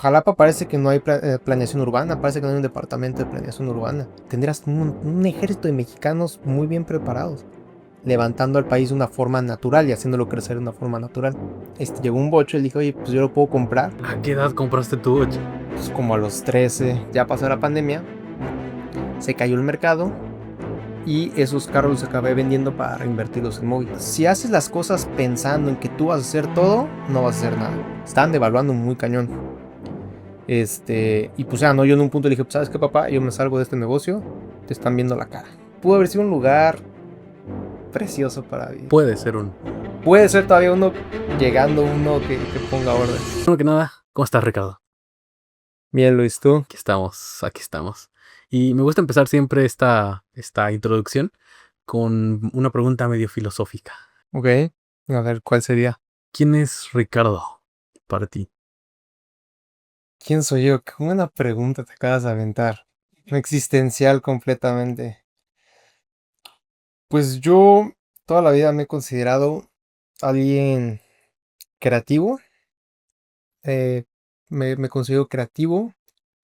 Jalapa parece que no hay planeación urbana, parece que no hay un departamento de planeación urbana. Tendrás un ejército de mexicanos muy bien preparados, levantando al país de una forma natural y haciéndolo crecer de una forma natural. Llegó un bocho y le dijo, oye, pues yo lo puedo comprar. ¿A qué edad compraste tu Dodge? Pues como a los 13, ya pasó la pandemia, se cayó el mercado y esos carros los acabé vendiendo para reinvertirlos en móvil. Si haces las cosas pensando en que tú vas a hacer todo, no vas a hacer nada. Están devaluando muy cañón. Y pues ya, ¿no? Yo en un punto le dije, pues, ¿sabes qué, papá? Yo me salgo de este negocio, te están viendo la cara. Pudo haber sido un lugar precioso para vivir. Puede ser un... Puede ser todavía uno que ponga orden. Primero que nada, ¿cómo estás, Ricardo? Bien, Luis, ¿tú? Aquí estamos. Y me gusta empezar siempre esta introducción con una pregunta medio filosófica. Ok, a ver, ¿cuál sería? ¿Quién es Ricardo para ti? ¿Quién soy yo? Qué buena pregunta te acabas de aventar. Existencial completamente. Pues yo toda la vida me he considerado alguien creativo. eh, me considero creativo,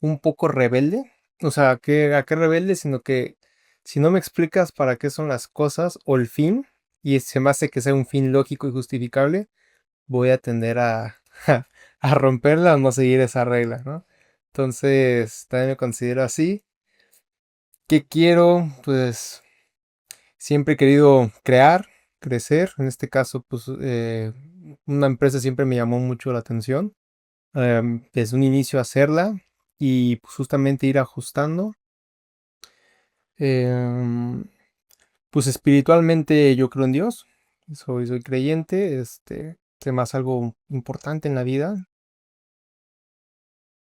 un poco rebelde. O sea, ¿a qué rebelde? Sino que si no me explicas para qué son las cosas o el fin, y se me hace que sea un fin lógico y justificable, voy a tender a romperla o no seguir esa regla, ¿no? Entonces, también me considero así. ¿Qué quiero? Pues siempre he querido crear, crecer. En este caso, pues una empresa siempre me llamó mucho la atención. Desde un inicio hacerla y pues, justamente ir ajustando. Em, pues espiritualmente yo creo en Dios. Soy creyente. Es más algo importante en la vida.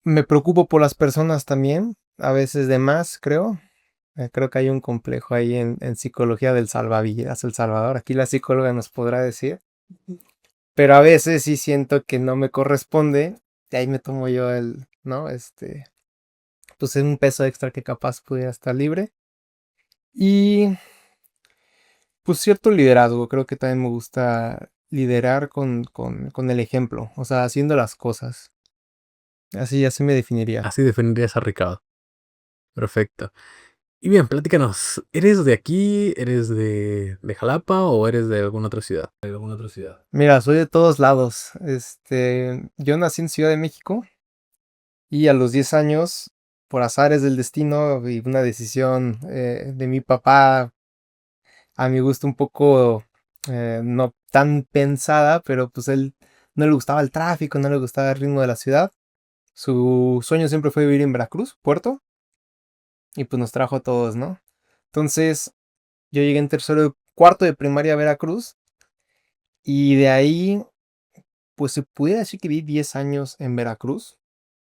Me preocupo por las personas también. A veces de más, creo. Creo que hay un complejo ahí en psicología del salvavidas, El Salvador. Aquí la psicóloga nos podrá decir. Pero a veces sí siento que no me corresponde. Y ahí me tomo yo ¿no? Pues es un peso extra que capaz pudiera estar libre. Y pues cierto liderazgo. Creo que también me gusta liderar con el ejemplo. O sea, haciendo las cosas. Así me definiría. Así definirías a Ricardo. Perfecto. Y bien, platícanos. ¿Eres de aquí? ¿Eres de Jalapa o eres de alguna otra ciudad? ¿De alguna otra ciudad? Mira, soy de todos lados. Yo nací en Ciudad de México. Y a los 10 años, por azares del destino y una decisión de mi papá, a mi gusto un poco no tan pensada, pero pues él no le gustaba el tráfico, no le gustaba el ritmo de la ciudad. Su sueño siempre fue vivir en Veracruz, Puerto, y pues nos trajo a todos, ¿no? Entonces yo llegué en cuarto de primaria a Veracruz y de ahí, pues se pudiera decir que viví 10 años en Veracruz,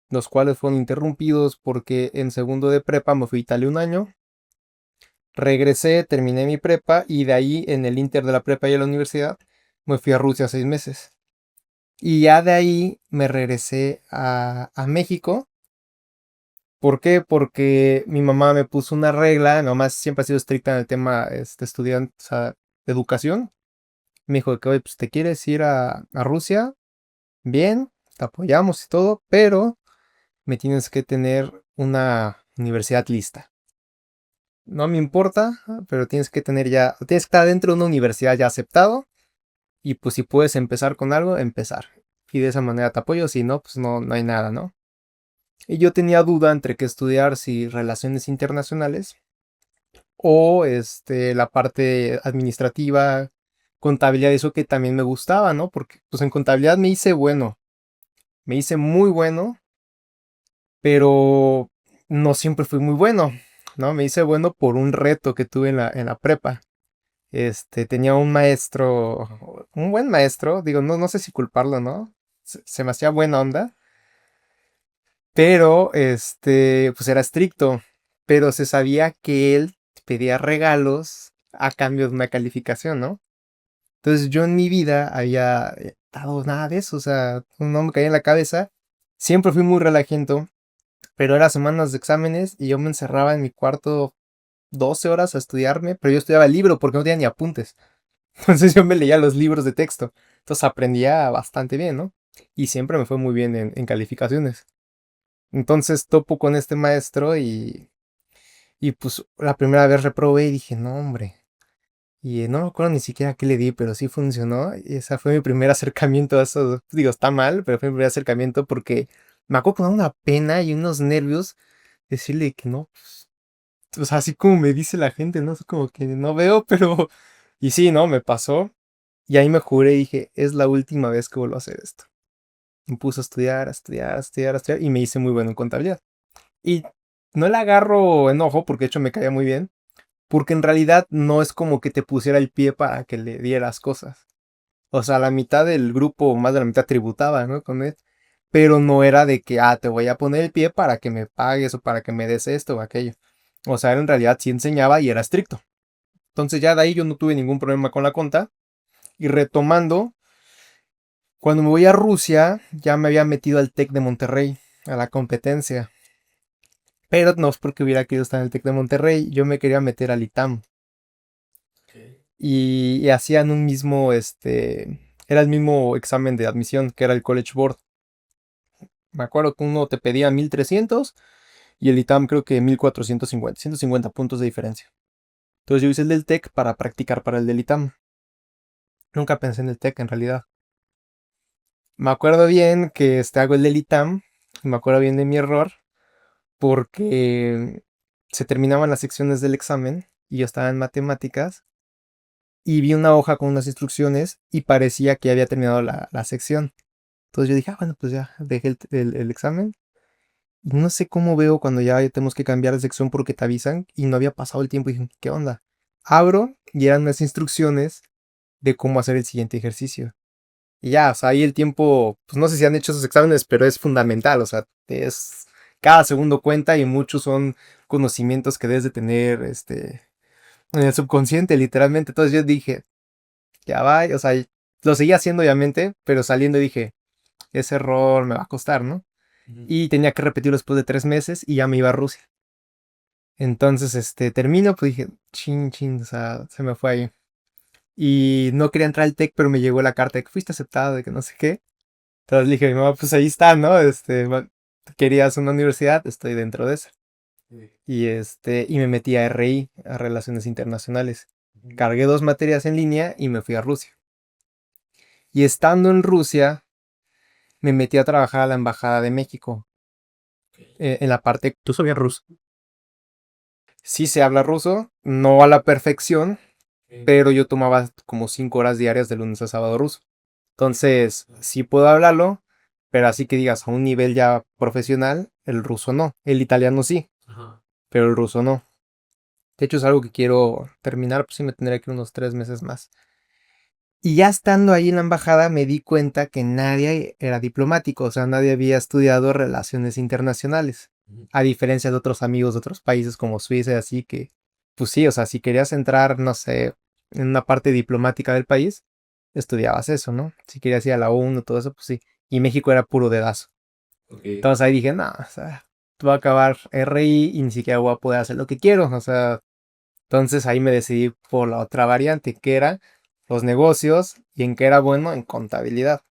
los cuales fueron interrumpidos porque en segundo de prepa me fui a Italia un año. Regresé, terminé mi prepa y de ahí en el inter de la prepa y a la universidad me fui a Rusia 6 meses. Y ya de ahí me regresé a México. ¿Por qué? Porque mi mamá me puso una regla, mi mamá siempre ha sido estricta en el tema estudiante, o sea, de educación. Me dijo que, oye, pues te quieres ir a Rusia, bien, te apoyamos y todo, pero me tienes que tener una universidad lista. No me importa, pero tienes que estar dentro de una universidad ya aceptado. Y pues si puedes empezar con algo, empezar. Y de esa manera te apoyo, si no, pues no hay nada, ¿no? Y yo tenía duda entre qué estudiar, si relaciones internacionales o la parte administrativa, contabilidad, eso que también me gustaba, ¿no? Porque pues en contabilidad me hice muy bueno, pero no siempre fui muy bueno, ¿no? Me hice bueno por un reto que tuve en la prepa. Tenía un maestro, un buen maestro, digo, no sé si culparlo, ¿no? Se me hacía buena onda, pero pues era estricto, pero se sabía que él pedía regalos a cambio de una calificación, ¿no? Entonces yo en mi vida había dado nada de eso, o sea, no me caía en la cabeza, siempre fui muy relajento, pero era semanas de exámenes y yo me encerraba en mi cuarto 12 horas a estudiarme, pero yo estudiaba el libro porque no tenía ni apuntes. Entonces yo me leía los libros de texto. Entonces aprendía bastante bien, ¿no? Y siempre me fue muy bien en calificaciones. Entonces topo con este maestro y pues la primera vez reprobé y dije, no, hombre. Y no me acuerdo ni siquiera qué le di, pero sí funcionó. Y ese fue mi primer acercamiento a eso. Digo, está mal, pero fue mi primer acercamiento porque me acuerdo con una pena y unos nervios decirle que no. O sea, así como me dice la gente, ¿no? Es como que no veo, pero... Y sí, ¿no? Me pasó. Y ahí me juré y dije, es la última vez que vuelvo a hacer esto. Me puse a estudiar, a estudiar, a estudiar, a estudiar y me hice muy bueno en contabilidad. Y no le agarro enojo porque de hecho me caía muy bien, porque en realidad no es como que te pusiera el pie para que le dieras cosas. O sea, la mitad del grupo, más de la mitad tributaba, ¿no? Con él. Pero no era de que, te voy a poner el pie para que me pagues o para que me des esto o aquello. O sea, en realidad sí enseñaba y era estricto. Entonces ya de ahí yo no tuve ningún problema con la conta. Y retomando, cuando me voy a Rusia, ya me había metido al TEC de Monterrey, a la competencia. Pero no es porque hubiera querido estar en el TEC de Monterrey, yo me quería meter al ITAM. Y hacían un mismo, era el mismo examen de admisión que era el College Board. Me acuerdo que uno te pedía 1300 y el ITAM creo que 1450, 150 puntos de diferencia. Entonces yo hice el del TEC para practicar para el del ITAM. Nunca pensé en el TEC en realidad. Me acuerdo bien que hago el del ITAM, me acuerdo bien de mi error, porque se terminaban las secciones del examen y yo estaba en matemáticas y vi una hoja con unas instrucciones y parecía que había terminado la sección. Entonces yo dije, bueno, pues ya dejé el examen. Y no sé cómo veo cuando ya tenemos que cambiar de sección porque te avisan y no había pasado el tiempo y dije, ¿qué onda? Abro y eran unas instrucciones de cómo hacer el siguiente ejercicio. Y ya, o sea, ahí el tiempo, pues no sé si han hecho esos exámenes, pero es fundamental, o sea, es cada segundo cuenta y muchos son conocimientos que debes de tener, en el subconsciente, literalmente. Entonces yo dije, ya va, o sea, lo seguía haciendo obviamente, pero saliendo dije, ese error me va a costar, ¿no? Y tenía que repetirlo después de 3 meses y ya me iba a Rusia. Entonces, termino, pues dije, chin, chin, o sea, se me fue ahí. Y no quería entrar al TEC, pero me llegó la carta de que fuiste aceptado, de que no sé qué. Entonces le dije a mi mamá, pues ahí está, ¿no? Querías una universidad, estoy dentro de esa. Y me metí a RI, a Relaciones Internacionales. Cargué 2 materias en línea y me fui a Rusia. Y estando en Rusia, me metí a trabajar a la Embajada de México. En la parte, ¿Tú sabías ruso? sí se habla ruso, no a la perfección, pero yo tomaba como 5 horas diarias de lunes a sábado ruso. Entonces, sí puedo hablarlo, pero así que digas a un nivel ya profesional, el ruso no. El italiano sí, Ajá. pero el ruso no. De hecho, es algo que quiero terminar, pues sí me tendría que ir unos 3 meses más. Y ya estando ahí en la embajada me di cuenta que nadie era diplomático, o sea, nadie había estudiado relaciones internacionales. Ujú. A diferencia de otros amigos de otros países como Suiza y así que, pues sí, o sea, si querías entrar, no sé, en una parte diplomática del país, estudiabas eso, ¿no? Si querías ir a la ONU, todo eso, pues sí. Y México era puro dedazo. Ok. Entonces ahí dije, no, o sea, voy a acabar RI y ni siquiera voy a poder hacer lo que quiero, o sea, entonces ahí me decidí por la otra variante, que era los negocios y en qué era bueno en contabilidad,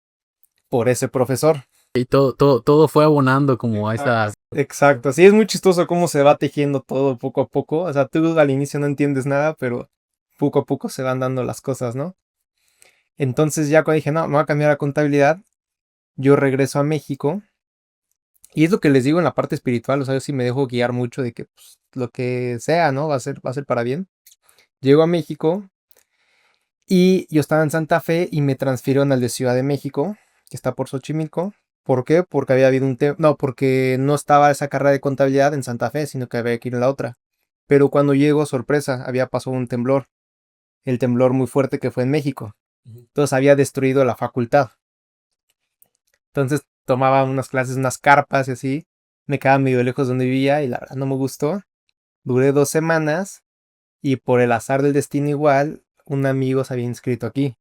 por ese profesor. Y todo fue abonando como a esa... Exacto, sí es muy chistoso cómo se va tejiendo todo poco a poco. O sea, tú al inicio no entiendes nada, pero poco a poco se van dando las cosas, ¿no? Entonces ya cuando dije, no, me voy a cambiar a contabilidad, yo regreso a México. Y es lo que les digo en la parte espiritual, o sea, yo sí me dejo guiar mucho de que pues, lo que sea, ¿no? Va a ser para bien. Llego a México. Y yo estaba en Santa Fe y me transfirieron al de Ciudad de México, que está por Xochimilco. ¿Por qué? Porque había habido un tema. No, porque no estaba esa carrera de contabilidad en Santa Fe, sino que había que ir en la otra. Pero cuando llego, sorpresa, había pasado un temblor. El temblor muy fuerte que fue en México. Ujú. Entonces había destruido la facultad. Entonces tomaba unas clases, unas carpas y así. Me quedaba medio lejos de donde vivía y la verdad no me gustó. Duré 2 semanas y por el azar del destino igual, un amigo se había inscrito aquí.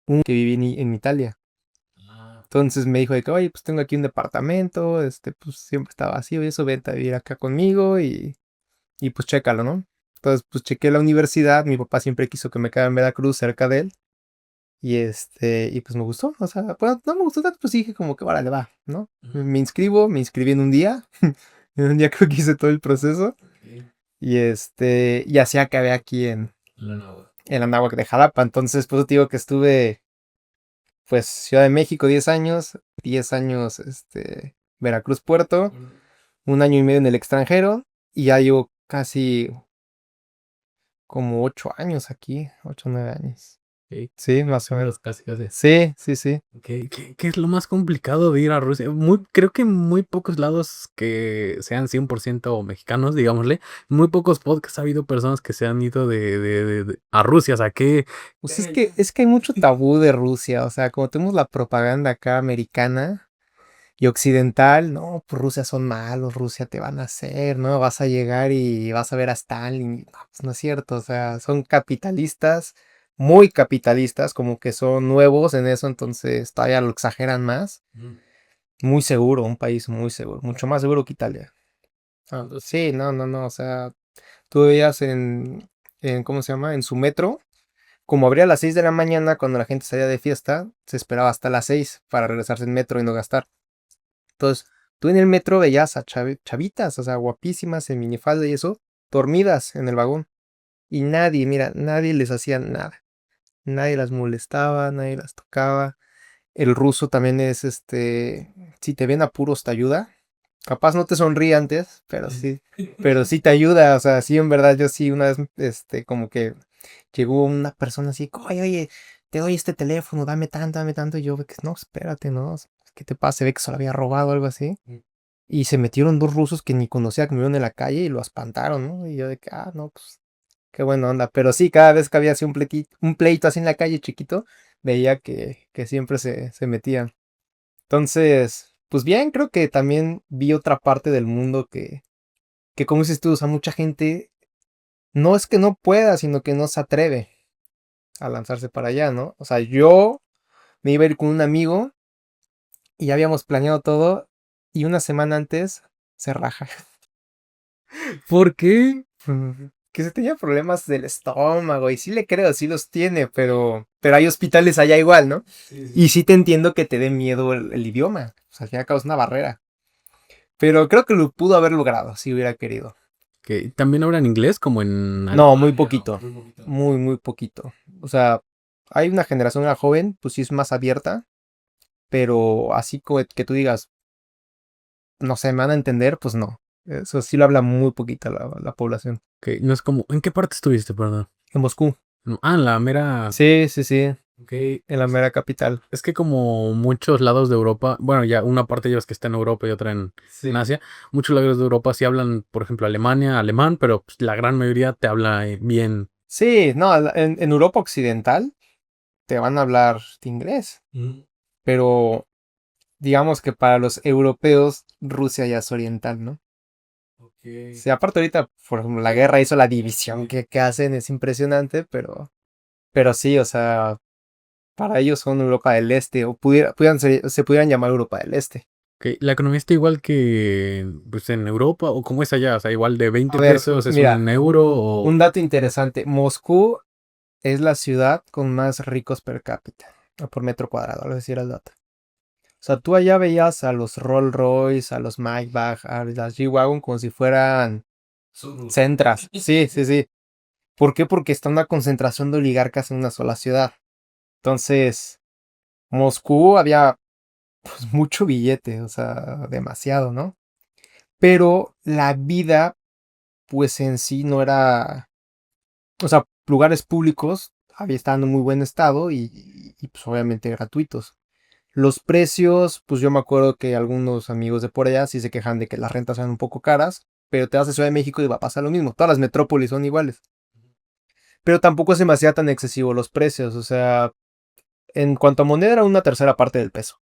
Un que viví en Italia. Ah, Entonces me dijo de que, oye, pues tengo aquí un departamento, pues siempre está vacío y eso, vente a vivir acá conmigo y pues chécalo, ¿no? Entonces, pues chequé la universidad, mi papá siempre quiso que me quedara en Veracruz, cerca de él, y pues me gustó, o sea, pues no me gustó tanto, pues dije como que, órale, va, ¿no? Me inscribí en un día, en un día creo que hice todo el proceso, y así acabé aquí en Anáhuac de Jalapa, entonces, pues te digo que estuve, pues, Ciudad de México 10 años, Veracruz, Puerto, un año y medio en el extranjero, y ya llevo casi como 8 años aquí, 8 o 9 años. Ok, Sí, más o menos. casi, casi. Sí, sí, sí. Ok, ¿qué es lo más complicado de ir a Rusia? Creo que en muy pocos lados que sean 100% mexicanos, digámosle, muy pocos podcasts ha habido personas que se han ido a Rusia. O sea, Pues es que hay mucho tabú de Rusia, o sea, como tenemos la propaganda acá americana y occidental, no, pues Rusia son malos, Rusia te van a hacer, ¿no? Vas a llegar y vas a ver a Stalin, no, pues no es cierto, o sea, son capitalistas, muy capitalistas, como que son nuevos en eso, entonces todavía lo exageran más. Muy seguro, un país muy seguro, mucho más seguro que Italia. Ah, sí, no, no, no, o sea, tú veías ¿cómo se llama? En su metro, como abría a las 6 de la mañana cuando la gente salía de fiesta, se esperaba hasta las 6 para regresarse en metro y no gastar. Entonces, tú en el metro veías a chavitas, o sea, guapísimas en minifalda y eso, dormidas en el vagón. Y nadie, mira, nadie les hacía nada. Nadie las molestaba, nadie las tocaba. El ruso también es, si te ven apuros te ayuda. Capaz no te sonríe antes, pero sí te ayuda, o sea, sí, en verdad, yo sí, una vez, como que llegó una persona así, oye, oye, te doy este teléfono, dame tanto, y yo, que no, espérate, ¿no? ¿Qué te pasa? Se ve que se lo había robado o algo así. Y se metieron dos rusos que ni conocía, que me vieron en la calle y lo espantaron, ¿no? Y yo de que, no, pues, qué buena onda. Pero sí, cada vez que había así un pleito así en la calle chiquito, veía que siempre se metían. Entonces, pues bien, creo que también vi otra parte del mundo que como dices tú, o sea, mucha gente no es que no pueda, sino que no se atreve a lanzarse para allá, ¿no? O sea, yo me iba a ir con un amigo y ya habíamos planeado todo y una semana antes se raja. ¿Por qué? Que se tenía problemas del estómago y sí le creo, sí los tiene, pero hay hospitales allá igual, ¿no? Y sí te entiendo que te dé miedo el idioma, o sea, al fin y al cabo es una barrera. Pero creo que lo pudo haber logrado si hubiera querido. ¿Que también hablan inglés como en No, muy Alemania? No, poquito. muy poquito. Muy, muy poquito. O sea, hay una generación la joven, pues sí es más abierta, pero así como que tú digas, no sé, me van a entender, pues no. Eso sí lo habla muy poquita la población. Ok, no es como, ¿en qué parte estuviste, perdón? En Moscú. En la mera. Sí, sí, sí. Ok, En la mera capital. es que como muchos lados de Europa, bueno, ya una parte de ellos que está en Europa y otra en Asia, muchos lados de Europa sí hablan, por ejemplo, alemán, pero pues, la gran mayoría te habla bien. Sí, no, en Europa Occidental te van a hablar de inglés, pero digamos que para los europeos Rusia ya es oriental, ¿no? Sí, aparte ahorita, por ejemplo, la guerra hizo la división que hacen, es impresionante, pero sí, o sea, para ellos son Europa del Este, o se pudieran llamar Europa del Este. Ok, la economía está igual que pues, en Europa, o cómo es allá, o sea, igual de A 20 ver, pesos es mira, un euro, o un dato interesante, Moscú es la ciudad con más ricos per cápita, o por metro cuadrado, algo así era el dato. O sea, tú allá veías a los Rolls Royce, a los Maybach, a las G-Wagon como si fueran Centras. Sí, sí, sí. ¿Por qué? Porque está una concentración de oligarcas en una sola ciudad. Entonces, Moscú había pues mucho billete, o sea, demasiado, ¿no? Pero la vida, pues en sí no era, o sea, lugares públicos había estado en muy buen estado y pues obviamente gratuitos. Los precios, pues yo me acuerdo que algunos amigos de por allá sí se quejan de que las rentas eran un poco caras, pero te vas a Ciudad de México y va a pasar lo mismo. Todas las metrópolis son iguales. Pero tampoco se me hacía tan excesivo los precios, o sea, en cuanto a moneda era una tercera parte del peso.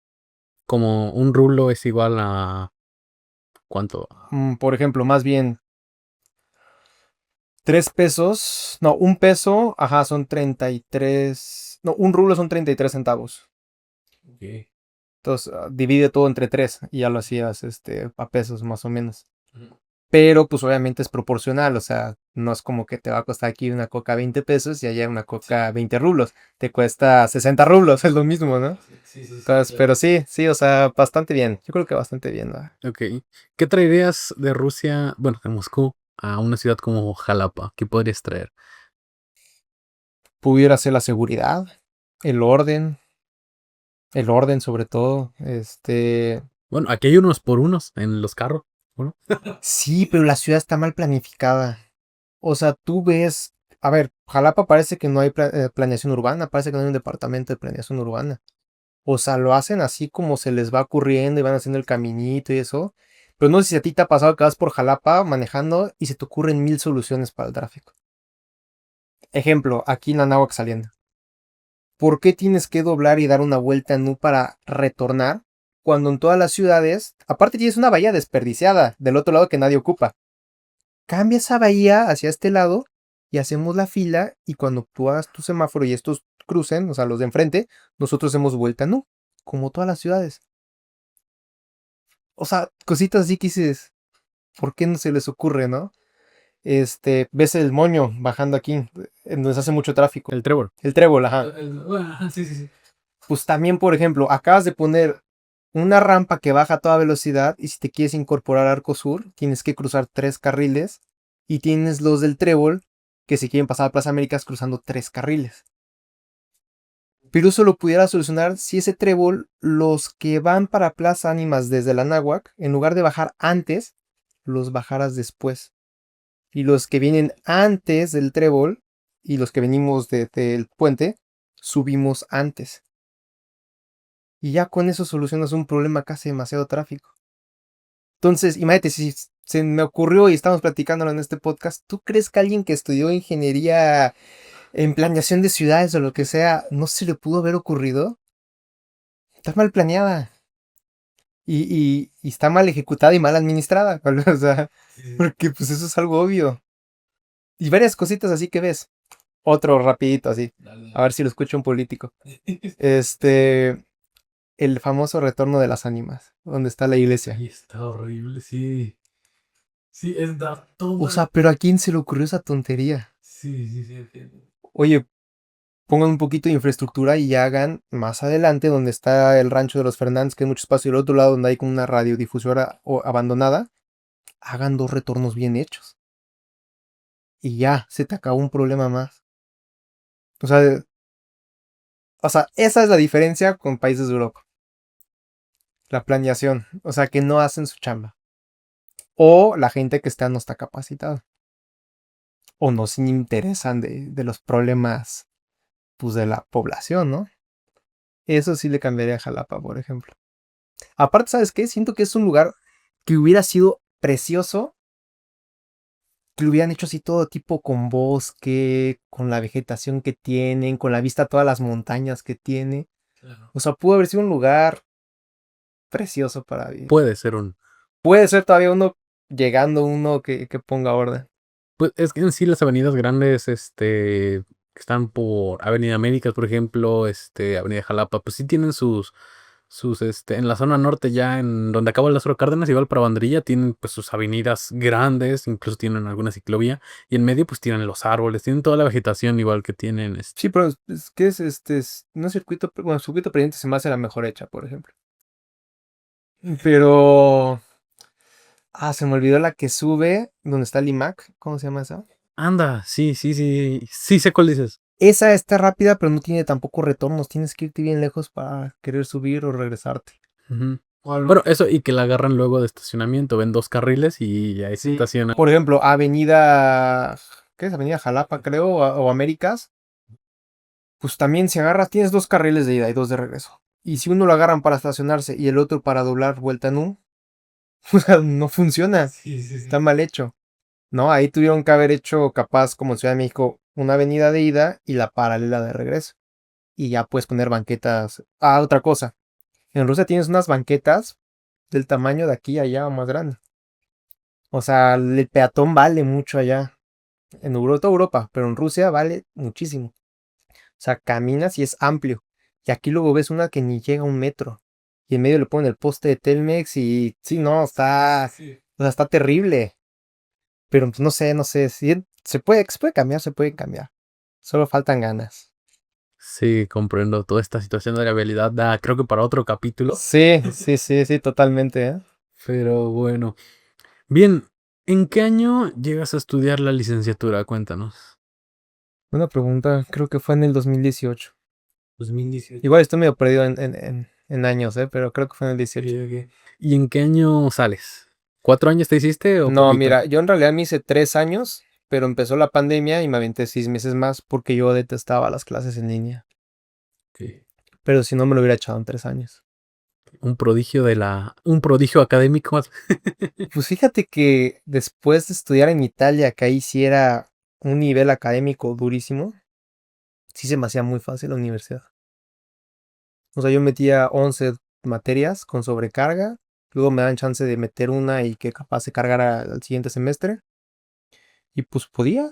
como un rublo es igual a ¿cuánto? Por ejemplo, más bien 3 pesos, no, un peso, ajá, son 33, no, un rublo son 33 centavos. Ok. Entonces, divide todo entre 3 y ya lo hacías, a pesos más o menos. Pero pues obviamente es proporcional, o sea, No es como que te va a costar aquí una coca 20 pesos y allá una coca 20 rublos. Te cuesta 60 rublos, es lo mismo, ¿no? Entonces, pero sí, o sea, bastante bien. Yo creo que bastante bien, ¿no? Ok. ¿Qué traerías de Rusia, bueno, de Moscú, a una ciudad como Jalapa? ¿Qué podrías traer? Pudiera ser la seguridad, el orden, el orden sobre todo. Bueno, aquí hay unos por unos en los carros. Bueno, Sí, pero la ciudad está mal planificada. O sea, tú ves, a ver, Jalapa parece que no hay planeación urbana, parece que no hay un departamento de planeación urbana. O sea, lo hacen así como se les va ocurriendo y van haciendo el caminito y eso. Pero no sé si a ti te ha pasado que vas por Jalapa manejando y se te ocurren mil soluciones para el tráfico. Ejemplo, aquí en Anáhuac saliendo. ¿Por qué tienes que doblar y dar una vuelta en U para retornar? Cuando en todas las ciudades, aparte tienes una bahía desperdiciada del otro lado que nadie ocupa. Cambia esa bahía hacia este lado y hacemos la fila y cuando tú hagas tu semáforo y estos crucen, o sea, los de enfrente, nosotros hacemos vuelta en U, como todas las ciudades. O sea, cositas así que dices, ¿por qué no se les ocurre, no? Ves el moño bajando aquí, en donde se hace mucho tráfico. el trébol. El trébol, ajá. Sí, sí, sí. Pues también, por ejemplo, acabas de poner una rampa que baja a toda velocidad y si te quieres incorporar a Arco Sur, tienes que cruzar 3 carriles y tienes los del trébol que si quieren pasar a Plaza Américas cruzando 3 carriles. Pero eso lo pudiera solucionar si ese trébol, los que van para Plaza Ánimas desde la Náhuac, en lugar de bajar antes, los bajaras después. Y los que vienen antes del trébol y los que venimos del puente, subimos antes. Y ya con eso solucionas un problema que hace demasiado tráfico. Entonces, imagínate, si se me ocurrió y estamos platicándolo en este podcast, ¿tú crees que alguien que estudió ingeniería en planeación de ciudades o lo que sea, no se le pudo haber ocurrido? Está mal planeada. Y está mal ejecutada y mal administrada. O sea, porque pues eso es algo obvio. Y varias cositas así que ves. Otro rapidito así. A ver si lo escucha un político. El famoso retorno de las ánimas, donde está la iglesia. Ahí está horrible, sí. Sí, es dar todo O sea, mal. pero ¿a quién se le ocurrió esa tontería? Sí, sí, sí, entiendo. Oye, pongan un poquito de infraestructura y hagan más adelante, donde está el rancho de los Fernández, que hay mucho espacio, y el otro lado, donde hay como una radiodifusora abandonada, hagan 2 retornos bien hechos. Y ya, se te acabó un problema más. O sea, esa es la diferencia con países de Europa. La planeación. O sea, que no hacen su chamba. O la gente que está no está capacitada. O no se interesan de los problemas, pues, de la población, ¿no? Eso sí le cambiaría a Jalapa, por ejemplo. Aparte, ¿sabes qué? Siento que es un lugar que hubiera sido precioso, que lo hubieran hecho así todo tipo con bosque, con la vegetación que tienen, con la vista a todas las montañas que tiene. Claro. O sea, pudo haber sido un lugar precioso para vivir. Puede ser un. Puede ser todavía llegando uno que ponga orden. Pues es que en sí las avenidas grandes, que están por Avenida Américas, por ejemplo, Avenida Jalapa, pues sí tienen en la zona norte ya, en donde acaba Lázaro Cárdenas, igual para Banderilla, tienen pues sus avenidas grandes, incluso tienen alguna ciclovía, y en medio pues tienen los árboles, tienen toda la vegetación igual que tienen, Sí, pero es que no circuito, bueno, circuito pendiente se me hace la mejor hecha, por ejemplo. Pero, se me olvidó la que sube, donde está el IMAC, ¿cómo se llama esa? Anda, sí, sí, sí, sí sé cuál dices. Esa está rápida, pero no tiene tampoco retornos, tienes que irte bien lejos para querer subir o regresarte. Ujú. Bueno, eso y que la agarran luego de estacionamiento, ven 2 carriles y ahí se Sí. estacionan. Por ejemplo, Avenida, ¿qué es? Avenida Jalapa, creo, o Américas. Pues también si agarras, tienes 2 carriles de ida y 2 de regreso. Y si uno lo agarran para estacionarse y el otro para doblar vuelta en U, o sea, no funciona. Sí, sí, Está sí. mal hecho. No, ahí tuvieron que haber hecho capaz, como en Ciudad de México, una avenida de ida y la paralela de regreso. Y ya puedes poner banquetas. Otra cosa. En Rusia tienes unas banquetas del tamaño de aquí a allá o más grande. O sea, el peatón vale mucho allá. En Europa, Europa, pero en Rusia vale muchísimo. O sea, caminas y es amplio. Y aquí luego ves una que ni llega a 1 metro. Y en medio le ponen el poste de Telmex y sí, no, está, Sí. o sea, está terrible. Pero pues, no sé, sí, se puede cambiar, se puede cambiar. Solo faltan ganas. Sí, comprendo toda esta situación de la habilidad. Da, creo que para otro capítulo. Sí, sí, sí, sí, totalmente, ¿eh? Pero bueno. Bien, ¿en qué año llegas a estudiar la licenciatura? Cuéntanos. Una pregunta, creo que fue en el 2018. 2018. Igual estoy medio perdido en años, ¿eh? Pero creo que fue en el 18. Ok, ok. ¿Y en qué año sales? ¿4 años te hiciste o No, poquito? mira, yo en realidad me hice 3 años, pero empezó la pandemia y me aventé 6 meses más porque yo detestaba las clases en línea. Ok. Pero si no, me lo hubiera echado en 3 años. Un prodigio académico. Pues fíjate que después de estudiar en Italia, que ahí sí era un nivel académico durísimo, sí se me hacía muy fácil la universidad. O sea, yo metía 11 materias con sobrecarga, luego me daban chance de meter una y que capaz se cargara al siguiente semestre, y pues podía.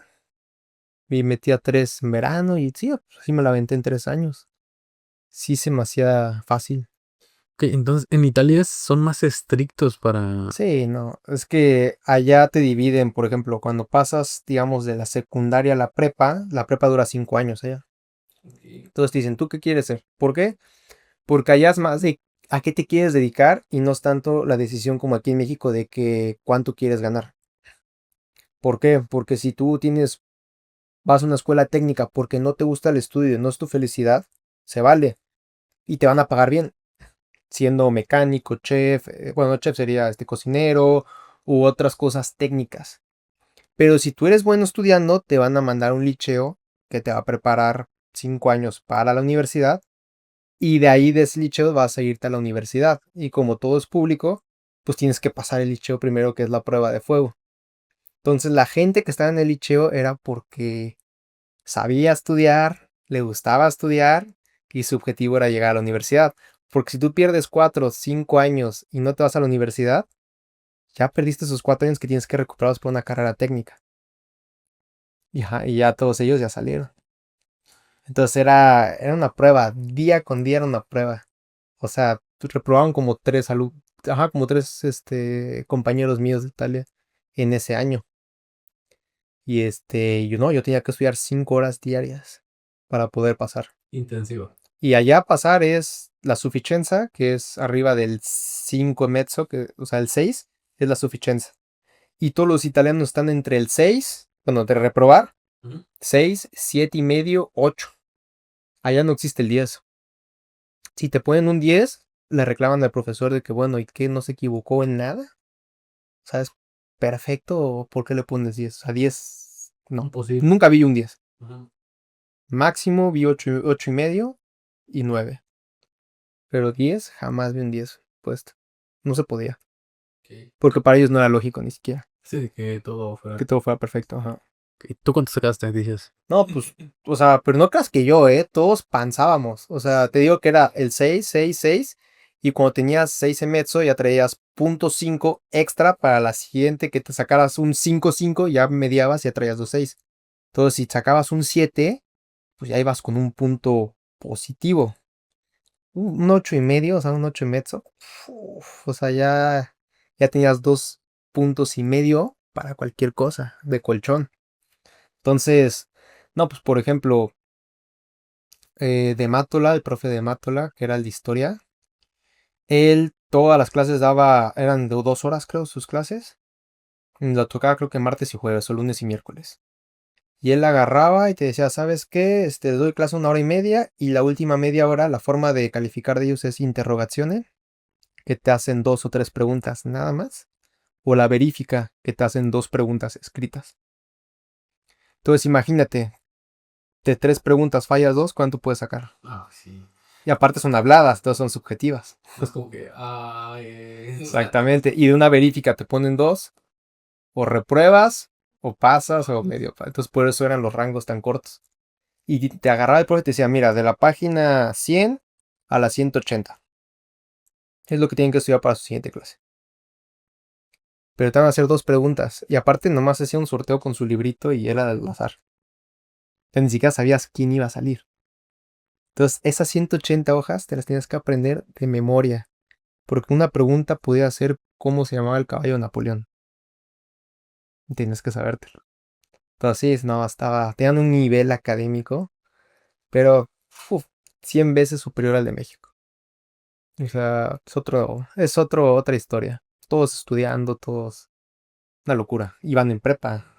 Y metía 3 en verano y sí, pues así me la aventé en 3 años. Sí se me hacía fácil. Ok, entonces en Italia son más estrictos para... Sí, no, es que allá te dividen, por ejemplo, cuando pasas, digamos, de la secundaria a la prepa dura 5 años allá. Entonces te dicen, ¿tú qué quieres ser? ¿Por qué? Porque allá es más de a qué te quieres dedicar y no es tanto la decisión como aquí en México de que cuánto quieres ganar. ¿Por qué? Porque si tú vas a una escuela técnica porque no te gusta el estudio y no es tu felicidad, se vale y te van a pagar bien, siendo mecánico, chef, bueno, chef sería cocinero u otras cosas técnicas. Pero si tú eres bueno estudiando, te van a mandar un liceo que te va a preparar 5 años para la universidad y de ahí de ese liceo vas a irte a la universidad. Y como todo es público, pues tienes que pasar el liceo primero, que es la prueba de fuego. Entonces la gente que estaba en el liceo era porque sabía estudiar, le gustaba estudiar y su objetivo era llegar a la universidad. Porque si tú pierdes 4 o 5 años y no te vas a la universidad, ya perdiste esos 4 años que tienes que recuperarlos por una carrera técnica. Y ya todos ellos ya salieron. Entonces era una prueba, día con día era una prueba. O sea, reprobaban como como tres compañeros míos de Italia en ese año. Y yo tenía que estudiar 5 horas diarias para poder pasar. Intensivo. Y allá pasar es la suficiencia, que es arriba del 5 mezzo, o sea, el 6 es la suficiencia. Y todos los italianos están entre el 6, bueno, de reprobar, Ujú. 6, 7 y medio, 8. Allá no existe el 10. Si te ponen un 10, le reclaman al profesor de que, bueno, ¿y qué? ¿No se equivocó en nada? O sea, ¿es perfecto o por qué le pones 10? A 10, no. Imposible. Nunca vi un 10. Ajá. Máximo vi 8, 8 y medio y 9. Pero 10, jamás vi un 10 puesto. No se podía. Ok. Porque para ellos no era lógico ni siquiera. Sí, de que todo Que fuera. todo fuera perfecto. Ajá. ¿Y tú cuánto sacaste, dices? No, pues, o sea, pero no creas que yo, todos pansábamos. O sea, te digo que era el 6, 6, 6. Y cuando tenías 6 en mezzo, ya traías .5 extra para la siguiente que te sacaras un 5, 5, ya mediabas y ya traías 2, 6. Entonces, si sacabas un 7, pues ya ibas con un punto positivo. Un 8 y medio, o sea, un 8 y mezzo. Uf, o sea, ya tenías 2 puntos y medio para cualquier cosa de colchón. Entonces, no, pues por ejemplo, de Mátola, el profe de Mátola, que era el de historia, él todas las clases eran de 2 horas, creo, sus clases. Y lo tocaba creo que martes y jueves, o lunes y miércoles. Y él agarraba y te decía, ¿sabes qué? Doy clase 1 hora y media y la última media hora, la forma de calificar de ellos es interrogaciones, que te hacen 2 o 3 preguntas nada más, o la verífica, que te hacen 2 preguntas escritas. Entonces imagínate, de 3 preguntas fallas 2, ¿cuánto puedes sacar? Ah, sí. Y aparte son habladas, todas son subjetivas. No es como que, Exactamente. Y de una verífica te ponen 2, o repruebas, o pasas, o medio. Entonces por eso eran los rangos tan cortos. Y te agarraba el profe y te decía, mira, de la página 100 a la 180. Es lo que tienen que estudiar para su siguiente clase. Pero te van a hacer 2 preguntas. Y aparte nomás hacía un sorteo con su librito y era del azar. O sea, ni siquiera sabías quién iba a salir. Entonces, esas 180 hojas te las tienes que aprender de memoria. Porque una pregunta podía ser cómo se llamaba el caballo de Napoleón. Y tienes que sabértelo. Entonces, sí, no, tenían un nivel académico, pero uf, 100 veces superior al de México. O sea, otra historia. Todos estudiando, todos, una locura. Iban en prepa.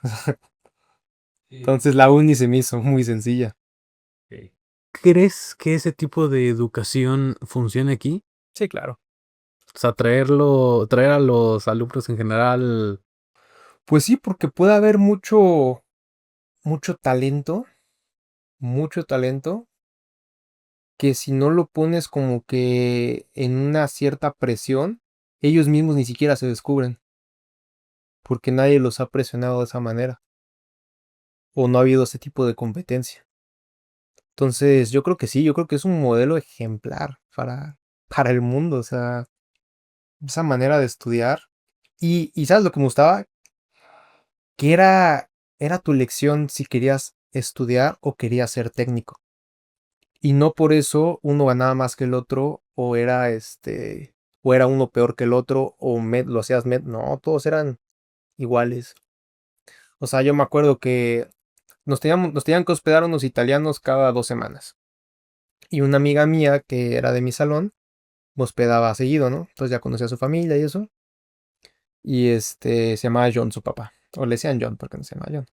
Sí. Entonces la uni se me hizo muy sencilla. Ok. ¿Crees que ese tipo de educación funcione aquí? Sí, claro. O sea, traer a los alumnos en general. Pues sí, porque puede haber mucho mucho talento, que si no lo pones como que en una cierta presión, ellos mismos ni siquiera se descubren, porque nadie los ha presionado de esa manera, o no ha habido ese tipo de competencia. Entonces, yo creo que sí, yo creo que es un modelo ejemplar para el mundo, o sea, esa manera de estudiar. Y ¿sabes lo que me gustaba? Que era tu elección si querías estudiar o querías ser técnico. Y no por eso uno ganaba más que el otro, o era uno peor que el otro, lo hacías no, todos eran iguales. O sea, yo me acuerdo que nos tenían que hospedar unos italianos cada 2 semanas. Y una amiga mía que era de mi salón me hospedaba seguido, ¿no? Entonces ya conocía a su familia y eso. Y se llamaba John, su papá. O le decían John porque no se llamaba John.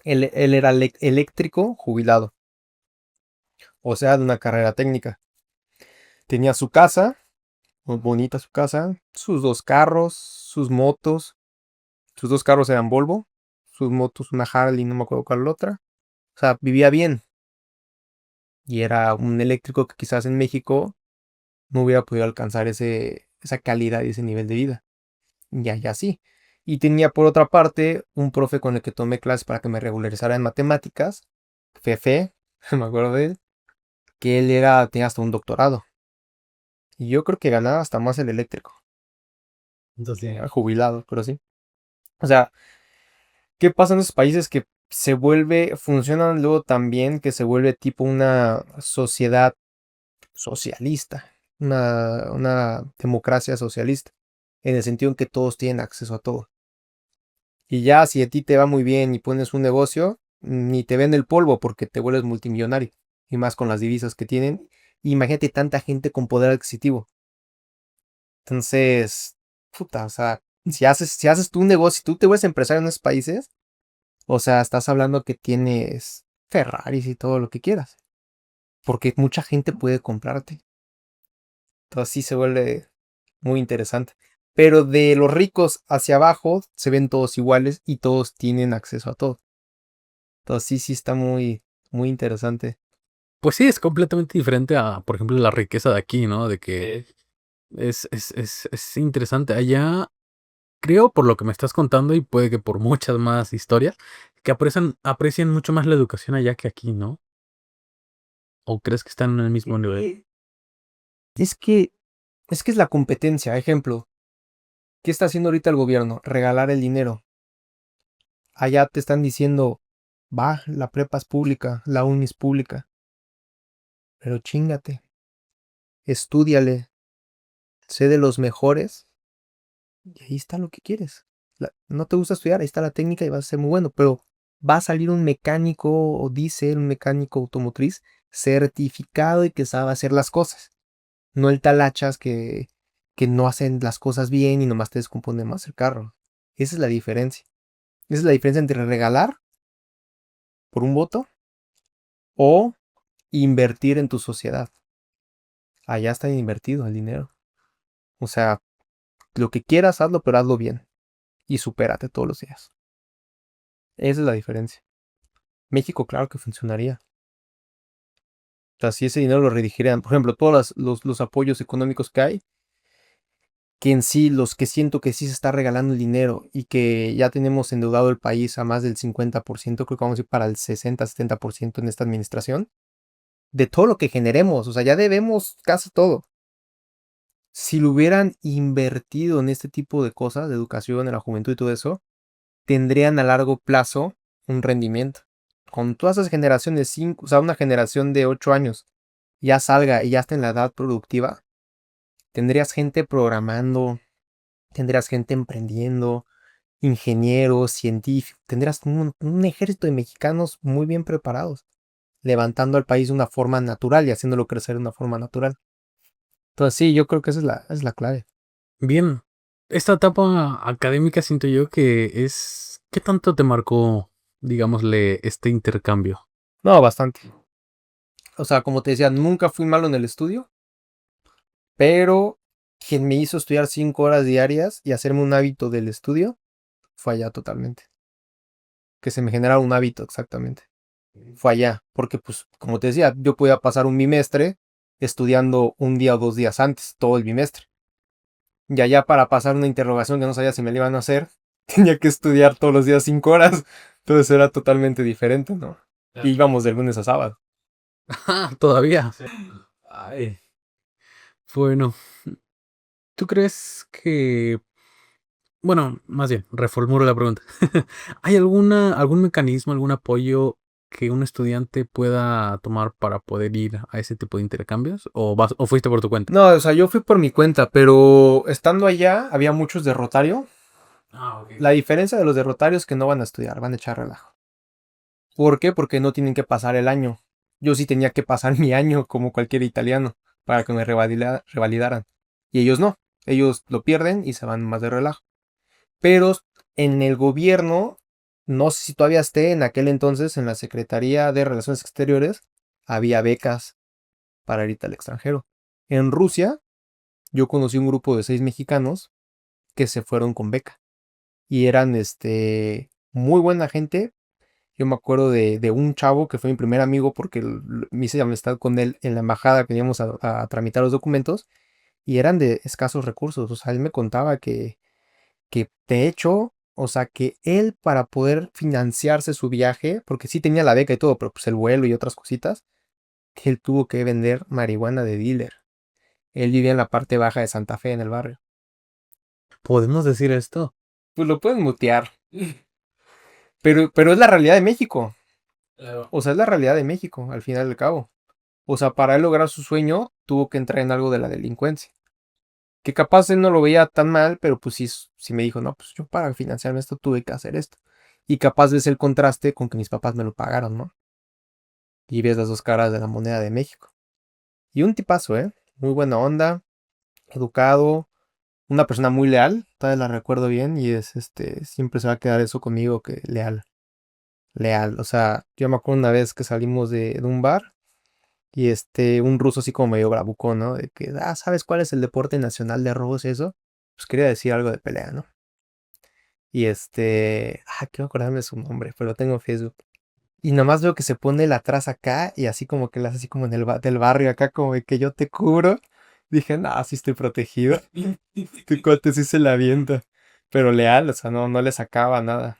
Él era eléctrico jubilado, o sea, de una carrera técnica. Tenía su casa, muy bonita su casa, sus 2 carros, sus motos. Sus 2 carros eran Volvo, sus motos una Harley, no me acuerdo cuál la otra. O sea, vivía bien. Y era un eléctrico que quizás en México no hubiera podido alcanzar esa calidad y ese nivel de vida. Ya sí. Y tenía por otra parte un profe con el que tomé clases para que me regularizara en matemáticas, Fefe, me acuerdo de él, que tenía hasta un doctorado. Y yo creo que ganaba hasta más el eléctrico. Entonces, Era jubilado, pero sí. O sea, ¿qué pasa en esos países que funcionan luego también que se vuelve tipo una sociedad socialista, una democracia socialista, en el sentido en que todos tienen acceso a todo? Y ya si a ti te va muy bien y pones un negocio, ni te ven el polvo porque te vuelves multimillonario. Y más con las divisas que tienen. Imagínate tanta gente con poder adquisitivo. Entonces, puta, o sea, si haces tú un negocio, si tú te vuelves empresario en esos países, o sea, estás hablando que tienes Ferraris y todo lo que quieras. Porque mucha gente puede comprarte. Entonces sí se vuelve muy interesante. Pero de los ricos hacia abajo se ven todos iguales y todos tienen acceso a todo. Entonces sí está muy interesante. pues sí, es completamente diferente a, por ejemplo, la riqueza de aquí, ¿no? De que es interesante. Allá, creo, por lo que me estás contando, y puede que por muchas más historias, que aprecian mucho más la educación allá que aquí, ¿no? ¿O crees que están en el mismo nivel? Es que, es que es la competencia. Ejemplo, ¿qué está haciendo ahorita el gobierno? Regalar el dinero. Allá te están diciendo, va, la prepa es pública, la uni es pública. Pero chingate, estúdiale, sé de los mejores y ahí está lo que quieres. No te gusta estudiar, ahí está la técnica y vas a ser muy bueno, pero va a salir un mecánico o dice un mecánico automotriz certificado y que sabe hacer las cosas. No el talachas que no hacen las cosas bien y nomás te descompone más el carro. Esa es la diferencia. Esa es la diferencia entre regalar por un voto o invertir en tu sociedad. Allá está invertido el dinero. O sea, lo que quieras, hazlo, pero hazlo bien. Y supérate todos los días. Esa es la diferencia. México, claro que funcionaría. O sea, si ese dinero lo redirigirían, por ejemplo, todos los apoyos económicos que hay, que en sí, los que siento que sí se está regalando el dinero y que ya tenemos endeudado el país a más del 50%, creo que vamos a ir para el 60-70% en esta administración, de todo lo que generemos, o sea, ya debemos casi todo. Si lo hubieran invertido en este tipo de cosas, de educación, en la juventud y todo eso, tendrían a largo plazo un rendimiento. Con todas esas generaciones, o sea, una generación de 8 años ya salga y ya está en la edad productiva, tendrías gente programando, tendrías gente emprendiendo ingenieros, científicos, tendrás un ejército de mexicanos muy bien preparados, levantando al país de una forma natural y haciéndolo crecer de una forma natural. Entonces sí, yo creo que esa es la clave. Bien, esta etapa académica siento yo que es... ¿Qué tanto te marcó, digámosle, este intercambio? No, bastante. O sea, como te decía, nunca fui malo en el estudio, pero quien me hizo estudiar 5 horas diarias y hacerme un hábito del estudio fue allá totalmente. Que se me generara un hábito exactamente. Fue allá, porque pues, como te decía, yo podía pasar un bimestre estudiando un día o 2 días antes, todo el bimestre. Y allá para pasar una interrogación que no sabía si me la iban a hacer, tenía que estudiar todos los días 5 horas. Entonces era totalmente diferente, ¿no? Y íbamos de lunes a sábado. Ah, todavía. Ay, bueno, ¿tú crees que... Bueno, más bien, reformulo la pregunta. ¿Hay algún mecanismo, algún apoyo que un estudiante pueda tomar para poder ir a ese tipo de intercambios? ¿O fuiste por tu cuenta? No, o sea, yo fui por mi cuenta, pero estando allá había muchos de Rotario. Ah, ok. La diferencia de los de Rotario es que no van a estudiar, van a echar relajo. ¿Por qué? Porque no tienen que pasar el año. Yo sí tenía que pasar mi año como cualquier italiano para que me revalidaran. Y ellos no. Ellos lo pierden y se van más de relajo. Pero en el gobierno, no sé si todavía esté, en aquel entonces en la Secretaría de Relaciones Exteriores, había becas para irte al extranjero. En Rusia, yo conocí un grupo de 6 mexicanos que se fueron con beca. Y eran muy buena gente. Yo me acuerdo de un chavo que fue mi primer amigo porque me hice amistad con él en la embajada que íbamos a tramitar los documentos y eran de escasos recursos. O sea, él me contaba que de hecho, o sea, que él para poder financiarse su viaje, porque sí tenía la beca y todo, pero pues el vuelo y otras cositas, que él tuvo que vender marihuana de dealer. Él vivía en la parte baja de Santa Fe, en el barrio. ¿Podemos decir esto? Pues lo pueden mutear. Pero es la realidad de México. Claro. O sea, es la realidad de México, al final del cabo. O sea, para él lograr su sueño, tuvo que entrar en algo de la delincuencia. Que capaz él no lo veía tan mal, pero pues sí, sí me dijo, no, pues yo para financiarme esto tuve que hacer esto. Y capaz ves el contraste con que mis papás me lo pagaron, ¿no? Y ves las dos caras de la moneda de México. Y un tipazo, ¿eh? Muy buena onda, educado, una persona muy leal, todavía la recuerdo bien, y siempre se va a quedar eso conmigo, que leal, leal. O sea, yo me acuerdo una vez que salimos de un bar. Y un ruso así como medio bravucón, ¿no? De que, ¿sabes cuál es el deporte nacional de Rusia eso? Pues quería decir algo de pelea, ¿no? Y quiero acordarme de su nombre, pero lo tengo en Facebook. Y nomás veo que se pone el atrás acá y así como que le hace así como en del barrio acá, como de que yo te cubro. Dije, no, sí estoy protegido. Tu cuate sí se la avienta. Pero leal, o sea, no le sacaba nada.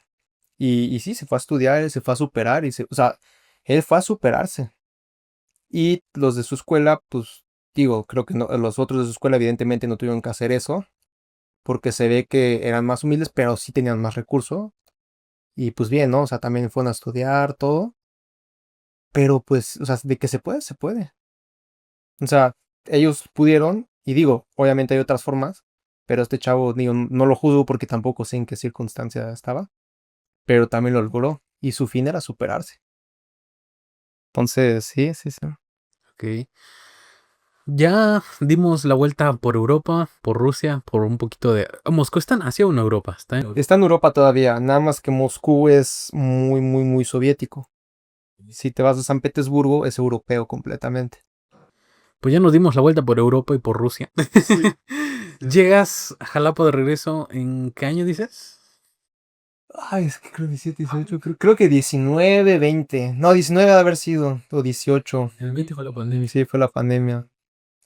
Y sí, se fue a estudiar, se fue a superar, o sea, él fue a superarse. Y los de su escuela, pues digo, creo que los otros de su escuela evidentemente no tuvieron que hacer eso, porque se ve que eran más humildes, pero sí tenían más recursos. Y pues bien, ¿no? O sea, también fueron a estudiar todo, pero pues, o sea, de que se puede, se puede. O sea, ellos pudieron, y digo, obviamente hay otras formas, pero este chavo, digo, no lo juzgo porque tampoco sé en qué circunstancia estaba, pero también lo logró, y su fin era superarse. Entonces, sí, sí, sí. Ok. Ya dimos la vuelta por Europa, por Rusia, por un poquito de... Moscú está en Asia o en Europa. Está en... Está en Europa todavía, nada más que Moscú es muy, muy, muy soviético. Si te vas a San Petersburgo, es europeo completamente. Pues ya nos dimos la vuelta por Europa y por Rusia. Sí. Llegas a Jalapa de regreso, ¿en qué año dices? Ay, es que creo 17, 18, creo que 19, 20. No, 19 debe haber sido, o 18. El 20 fue la pandemia. Sí, fue la pandemia.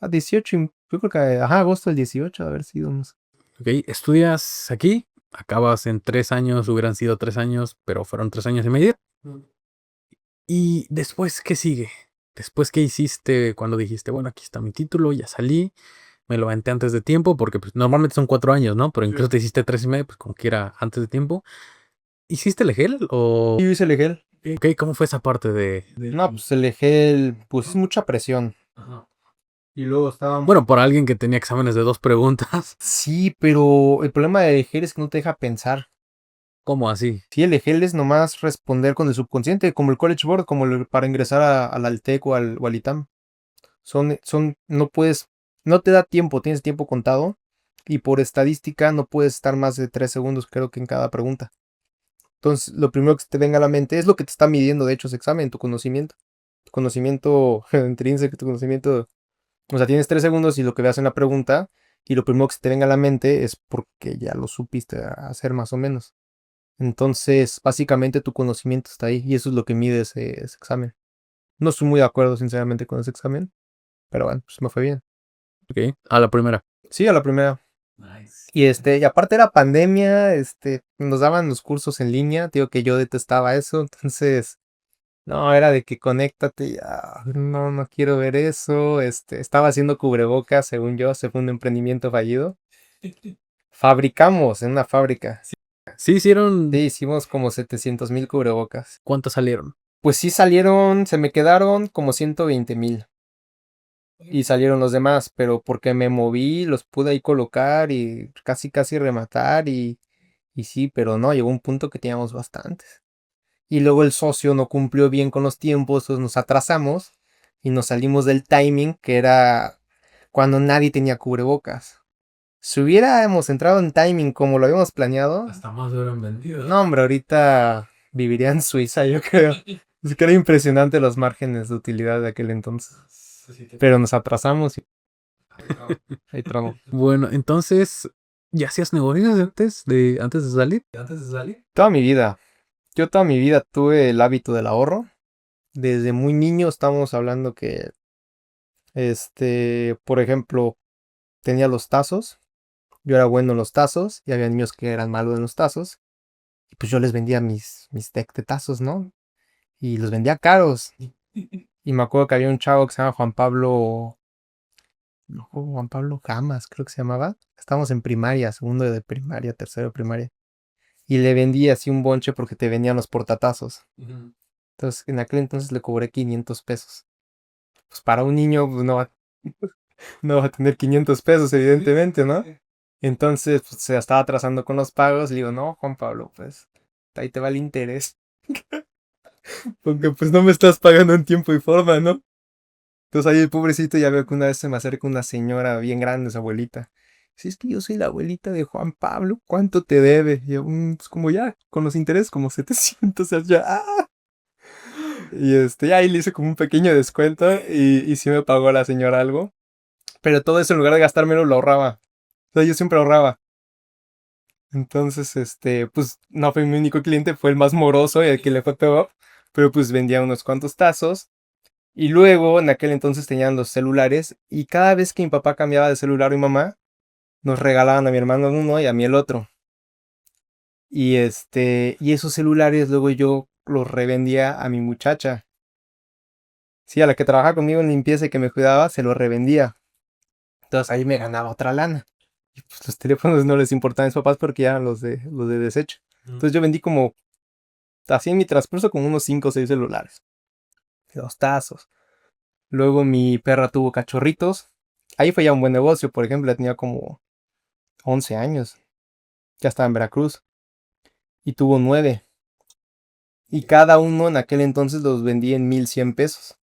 18, yo creo que, agosto del 18 debe haber sido. No sé. Ok, estudias aquí, acabas en 3 años, hubieran sido 3 años, pero fueron 3 años y medio. ¿Y después qué sigue? ¿Después qué hiciste cuando dijiste, bueno, aquí está mi título, ya salí, me lo aventé antes de tiempo? Porque pues, normalmente son 4 años, ¿no? Pero incluso te hiciste 3 y medio, pues como quiera, antes de tiempo. ¿Hiciste el EGEL o...? Y yo hice el EGEL. Ok, ¿cómo fue esa parte No, pues el EGEL, pues es mucha presión. Ajá. Y luego estaba... Bueno, por alguien que tenía exámenes de 2 preguntas. Sí, pero el problema de EGEL es que no te deja pensar. ¿Cómo así? Sí, el EGEL es nomás responder con el subconsciente, como el College Board, como para ingresar al Altec o al ITAM. No puedes, no te da tiempo, tienes tiempo contado y por estadística no puedes estar más de 3 segundos, creo que en cada pregunta. Entonces, lo primero que se te venga a la mente es lo que te está midiendo, de hecho, ese examen, tu conocimiento. Tu conocimiento intrínseco, tu conocimiento. O sea, tienes 3 segundos y lo que veas en la pregunta, y lo primero que se te venga a la mente es porque ya lo supiste hacer más o menos. Entonces, básicamente tu conocimiento está ahí, y eso es lo que mide ese examen. No estoy muy de acuerdo, sinceramente, con ese examen, pero bueno, pues me fue bien. Ok, a la primera. Sí, a la primera. Nice. Y aparte era pandemia, nos daban los cursos en línea, digo que yo detestaba eso, entonces, no, era de que conéctate, ya, no, no quiero ver eso, estaba haciendo cubrebocas, según yo, se fue un emprendimiento fallido. Fabricamos en una fábrica, Sí hicieron. sí, hicimos como 700,000 cubrebocas. ¿Cuántos salieron? Pues sí salieron, se me quedaron como 120,000. Y salieron los demás, pero porque me moví, los pude ahí colocar y casi casi rematar y sí, pero no, llegó un punto que teníamos bastantes. Y luego el socio no cumplió bien con los tiempos, entonces nos atrasamos y nos salimos del timing que era cuando nadie tenía cubrebocas. Si hubiéramos entrado en timing como lo habíamos planeado, Hasta más hubieran vendido. no hombre, ahorita viviría en Suiza, yo creo. Es que era impresionante los márgenes de utilidad de aquel entonces. Pero nos atrasamos y ahí tramo. Bueno, entonces, ¿ya hacías negocios antes de salir? ¿Antes de salir? Toda mi vida. Yo toda mi vida tuve el hábito del ahorro. Desde muy niño estamos hablando que, por ejemplo, tenía los tazos. Yo era bueno en los tazos y había niños que eran malos en los tazos. Y pues yo les vendía mis deck de tazos, ¿no? Y los vendía caros. Y me acuerdo que había un chavo que se llama Juan Pablo. No, Juan Pablo Gamas, creo que se llamaba. Estábamos en primaria, segundo de primaria, tercero de primaria. Y le vendí así un bonche porque te vendían los portatazos. Entonces, en aquel entonces le cobré 500 pesos. Pues para un niño pues, no va a tener 500 pesos, evidentemente, ¿no? Entonces, pues se estaba atrasando con los pagos. Le digo, no, Juan Pablo, pues ahí te va el interés. Porque pues no me estás pagando en tiempo y forma, ¿no? Entonces ahí el pobrecito ya veo que una vez se me acerca una señora bien grande, su abuelita. Si es que yo soy la abuelita de Juan Pablo, ¿cuánto te debe? Y yo, pues como ya, con los intereses como 700, o sea, ya. Y ahí le hice como un pequeño descuento y sí me pagó la señora algo. Pero todo eso en lugar de gastármelo lo ahorraba. O sea, yo siempre ahorraba. Entonces, pues no fue mi único cliente, fue el más moroso y el que le fue peor. Pero pues vendía unos cuantos tazos. Y luego, en aquel entonces tenían los celulares. Y cada vez que mi papá cambiaba de celular y mamá, nos regalaban a mi hermano uno y a mí el otro. Y esos celulares luego yo los revendía a mi muchacha. Sí, a la que trabajaba conmigo en limpieza y que me cuidaba, se los revendía. Entonces ahí me ganaba otra lana. Y pues los teléfonos no les importaban a mis papás porque ya eran los de desecho. Entonces yo vendí como, así en mi transcurso, como unos 5 o 6 celulares. Y 2 tazos. Luego mi perra tuvo cachorritos. Ahí fue ya un buen negocio. Por ejemplo, ya tenía como 11 años. Ya estaba en Veracruz. Y tuvo 9. Y cada uno en aquel entonces los vendí en 1,100 pesos.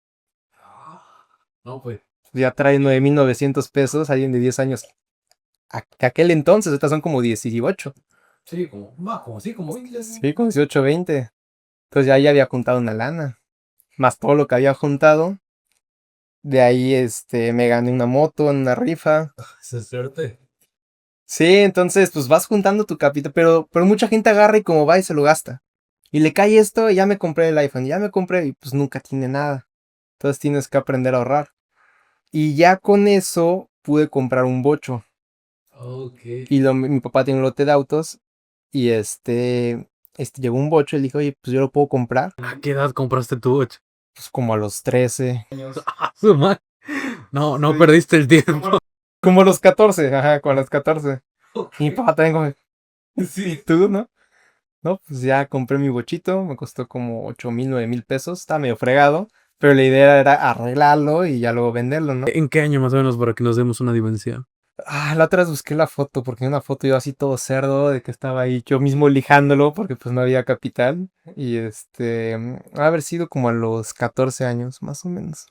No, pues. Ya trae 9,900 pesos. Alguien de 10 años. Aquel entonces, estas son como 18. Sí, como 20. Sí, como 18, 20. Entonces ya había juntado una lana. Más todo lo que había juntado. De ahí me gané una moto en una rifa. Esa es suerte. Sí, entonces pues vas juntando tu capital. Pero mucha gente agarra y como va y se lo gasta. Y le cae esto y ya me compré el iPhone. Ya me compré y pues nunca tiene nada. Entonces tienes que aprender a ahorrar. Y ya con eso pude comprar un bocho. Ok. Y mi papá tiene un lote de autos. Y llegó un bocho y le dije, oye, pues yo lo puedo comprar. ¿A qué edad compraste tu Watch? Pues como a los 13. ¡Ah, su madre! No perdiste el tiempo. Como a los 14, ajá, con los 14. Y mi papá también como, sí, tú, ¿no? No, pues ya compré mi bochito, me costó como 8,000, 9,000 pesos, estaba medio fregado, pero la idea era arreglarlo y ya luego venderlo, ¿no? ¿En qué año más o menos para que nos demos una dimensión? La otra vez busqué la foto, porque una foto yo así todo cerdo, de que estaba ahí yo mismo lijándolo, porque pues no había capital. Y ha de haber sido como a los 14 años, más o menos.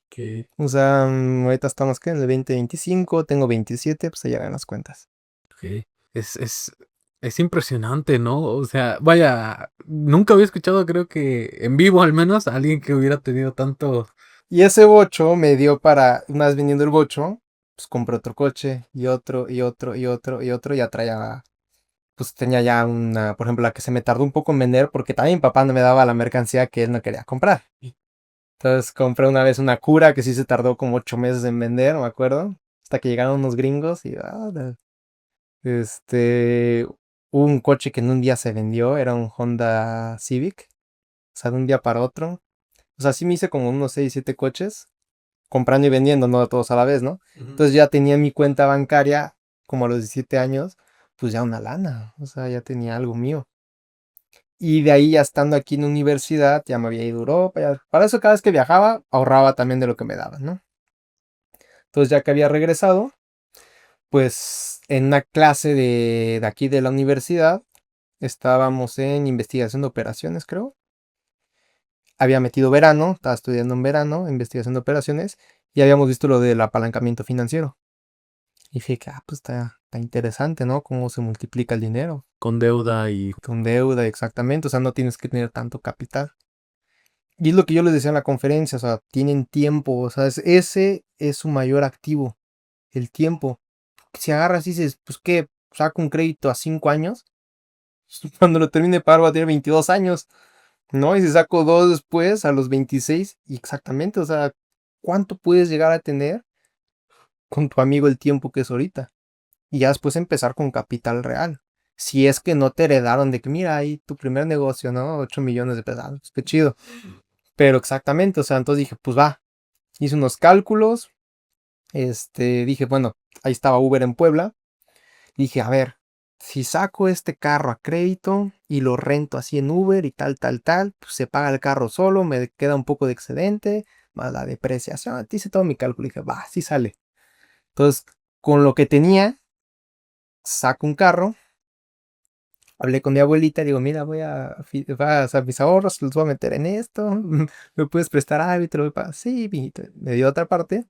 Que, O sea, ahorita estamos que en el 2025, tengo 27, pues allá ven las cuentas. que es impresionante, ¿no? O sea, vaya, nunca había escuchado, creo que en vivo al menos, a alguien que hubiera tenido tanto. Y ese bocho me dio para, una vez vendiendo el bocho, pues compré otro coche, y otro, y otro, y otro, y otro, ya traía, pues tenía ya una, por ejemplo, la que se me tardó un poco en vender, porque también mi papá no me daba la mercancía que él no quería comprar. Entonces compré una vez una cura que sí se tardó como 8 meses en vender, me acuerdo. Hasta que llegaron unos gringos y este hubo un coche que en un día se vendió, era un Honda Civic. O sea, de un día para otro. O sea, sí me hice como unos 6 7 coches, comprando y vendiendo, no todos a la vez, ¿no? Ujú. Entonces ya tenía mi cuenta bancaria, como a los 17 años, pues ya una lana. O sea, ya tenía algo mío. Y de ahí ya estando aquí en la universidad, ya me había ido a Europa. Para eso cada vez que viajaba, ahorraba también de lo que me daban, ¿no? Entonces ya que había regresado, pues en una clase de aquí de la universidad, estábamos en investigación de operaciones, creo. Había metido verano, estaba estudiando en verano, investigación de operaciones, y habíamos visto lo del apalancamiento financiero. Y dije que, pues está interesante, ¿no? Cómo se multiplica el dinero. Con deuda y Con deuda, exactamente. O sea, no tienes que tener tanto capital. Y es lo que yo les decía en la conferencia, o sea, tienen tiempo, o sea, ese es su mayor activo, el tiempo. Si agarras y dices, pues qué, saco un crédito a 5 años, cuando lo termine de pagar va a tener 22 años, ¿no? Y si saco dos después, a los 26, y exactamente, o sea, ¿cuánto puedes llegar a tener con tu amigo el tiempo que es ahorita? Y ya después empezar con capital real. Si es que no te heredaron de que, mira, ahí tu primer negocio, ¿no? 8 millones de pesos, pues qué chido. Pero exactamente, o sea, entonces dije, pues va, hice unos cálculos, dije, bueno, ahí estaba Uber en Puebla. Dije, a ver, si saco este carro a crédito y lo rento así en Uber y tal, tal, tal, pues se paga el carro solo, me queda un poco de excedente, más la depreciación. Hice todo mi cálculo. Dije, va, sí sale. Entonces, con lo que tenía, saco un carro. Hablé con mi abuelita, digo, mira, vas a mis ahorros, los voy a meter en esto, me puedes prestar algo y te lo voy a pagar. Sí, mijito. Me dio otra parte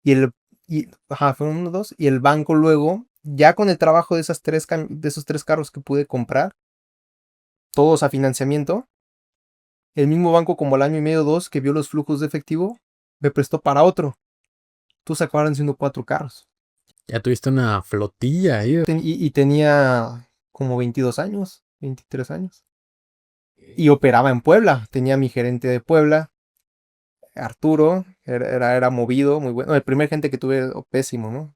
y ajá, fueron uno, dos, y el banco luego, ya con el trabajo de de esos tres carros que pude comprar, todos a financiamiento, el mismo banco como al año y medio, dos, que vio los flujos de efectivo, me prestó para otro. Tú se acabaron siendo cuatro carros. ya tuviste una flotilla ahí. Y tenía como 22 años, 23 años. Y operaba en Puebla. Tenía mi gerente de Puebla, Arturo, era movido, muy bueno. El primer gente que tuve, pésimo, ¿no?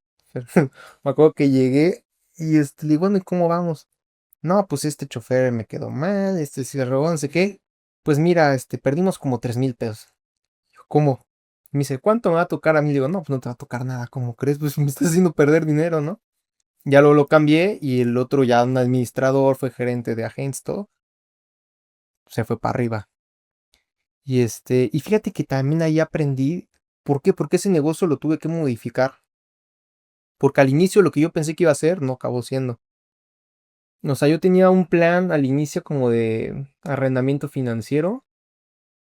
Me acuerdo que llegué y le digo, bueno, ¿y cómo vamos? No, pues este chofer me quedó mal, este se robó, no sé qué. Pues mira, perdimos como 3,000 pesos. Yo, ¿cómo? Me dice, ¿cuánto me va a tocar a mí? Le digo, no, pues no te va a tocar nada, ¿cómo crees? Pues me estás haciendo perder dinero, ¿no? Ya luego lo cambié y el otro ya un administrador, fue gerente de agentes, todo, se fue para arriba. Y fíjate que también ahí aprendí, ¿por qué? Porque ese negocio lo tuve que modificar. Porque al inicio lo que yo pensé que iba a hacer no acabó siendo. O sea, yo tenía un plan al inicio como de arrendamiento financiero,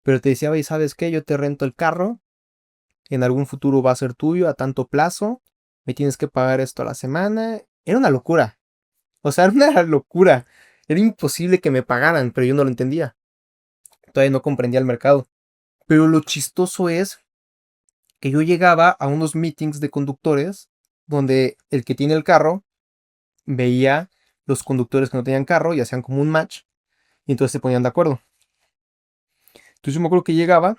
pero te decía, oye, ¿sabes qué? Yo te rento el carro, en algún futuro va a ser tuyo a tanto plazo, me tienes que pagar esto a la semana. Era una locura. O sea, era una locura. Era imposible que me pagaran, pero yo no lo entendía. Todavía no comprendía el mercado. Pero lo chistoso es que yo llegaba a unos meetings de conductores donde el que tiene el carro veía los conductores que no tenían carro y hacían como un match y entonces se ponían de acuerdo. Entonces yo me acuerdo que llegaba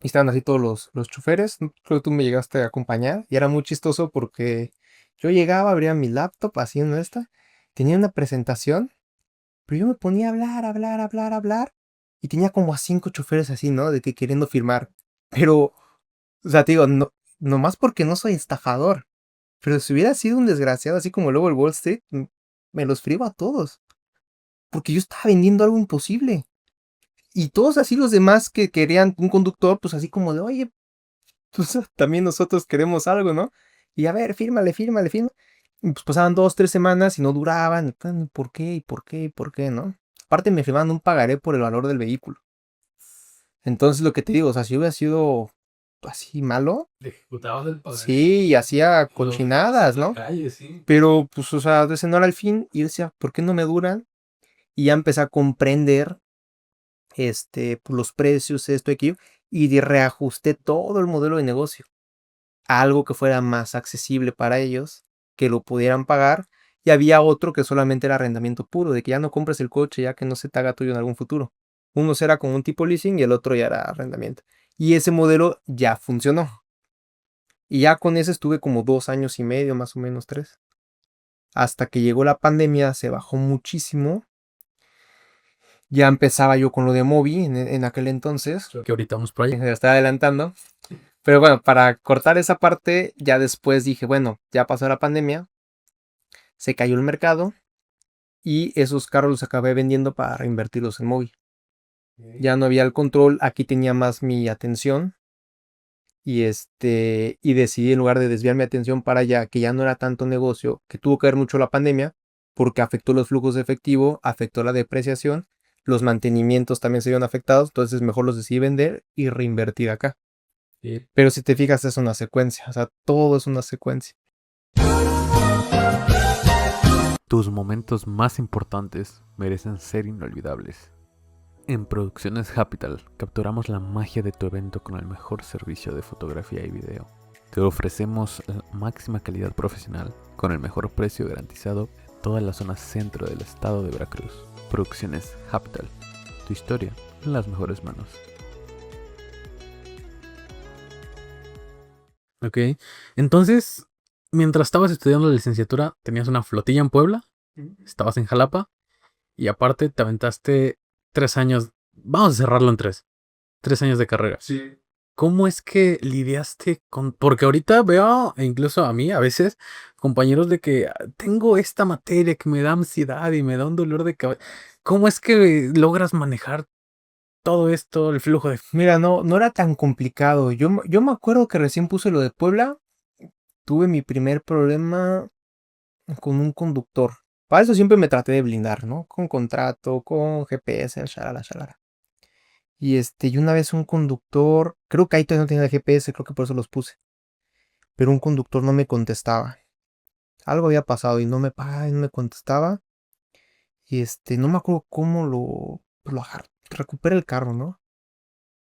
y estaban así todos los choferes, creo que tú me llegaste a acompañar y era muy chistoso porque yo llegaba, abría mi laptop así en esta, tenía una presentación, pero yo me ponía a hablar, hablar, hablar, hablar y tenía como a 5 choferes así, ¿no? De que queriendo firmar. Pero, o sea, te digo, no, nomás porque no soy estafador. Pero si hubiera sido un desgraciado, así como luego el Wall Street, me los friego a todos. Porque yo estaba vendiendo algo imposible. Y todos así los demás que querían un conductor, pues así como de, oye, pues también nosotros queremos algo, ¿no? Y a ver, fírmale. Y pues pasaban 2, 3 semanas y no duraban. ¿Por qué? ¿Y por qué? ¿Y por qué? ¿No? Aparte me firmaban un pagaré por el valor del vehículo. Entonces lo que te digo, o sea, si hubiera sido así malo, Le ejecutabas el pagaré. sí, y hacía Lo dejabas cochinadas, en la ¿no? calle, sí. Pero pues, o sea, ese no era el fin. Y yo decía, ¿por qué no me duran? Y ya empecé a comprender pues, los precios, esto, aquí, y reajusté todo el modelo de negocio a algo que fuera más accesible para ellos, que lo pudieran pagar. Y había otro que solamente era arrendamiento puro, de que ya no compres el coche, ya que no se te haga tuyo en algún futuro. Uno era con un tipo leasing y el otro ya era arrendamiento. Y ese modelo ya funcionó. Y ya con ese estuve como 2 años y medio, más o menos 3. Hasta que llegó la pandemia, se bajó muchísimo. Ya empezaba yo con lo de Mobi en aquel entonces. Que ahorita vamos por ahí. Me estaba adelantando. Pero bueno, para cortar esa parte, ya después dije, bueno, ya pasó la pandemia, se cayó el mercado y esos carros los acabé vendiendo para reinvertirlos en Mobi. Ya no había el control, aquí tenía más mi atención y decidí en lugar de desviar mi atención para allá, que ya no era tanto negocio, que tuvo que ver mucho la pandemia, porque afectó los flujos de efectivo, afectó la depreciación, los mantenimientos también se vieron afectados, entonces mejor los decidí vender y reinvertir acá. Sí. Pero si te fijas es una secuencia, o sea, todo es una secuencia. Tus momentos más importantes merecen ser inolvidables. En Producciones Capital capturamos la magia de tu evento con el mejor servicio de fotografía y video. Te ofrecemos la máxima calidad profesional con el mejor precio garantizado en toda la zona centro del estado de Veracruz. Producciones Capital. Tu historia en las mejores manos. Ok, entonces, mientras estabas estudiando la licenciatura, tenías una flotilla en Puebla, estabas en Jalapa y aparte te aventaste 3 años, vamos a cerrarlo en 3 años de carrera. Sí. ¿Cómo es que lidiaste con...? Porque ahorita veo, e incluso a mí, a veces, compañeros de que tengo esta materia que me da ansiedad y me da un dolor de cabeza. ¿Cómo es que logras manejar todo esto, el flujo de... Mira, no era tan complicado. Yo me acuerdo que recién puse lo de Puebla, tuve mi primer problema con un conductor. Para eso siempre me traté de blindar, ¿no? Con contrato, con GPS, shalala. Y una vez un conductor, creo que ahí todavía no tenía el GPS, creo que por eso los puse. Pero un conductor no me contestaba. Algo había pasado y no me pagaba y no me contestaba. No me acuerdo cómo lo agarré. Recuperé el carro, ¿no?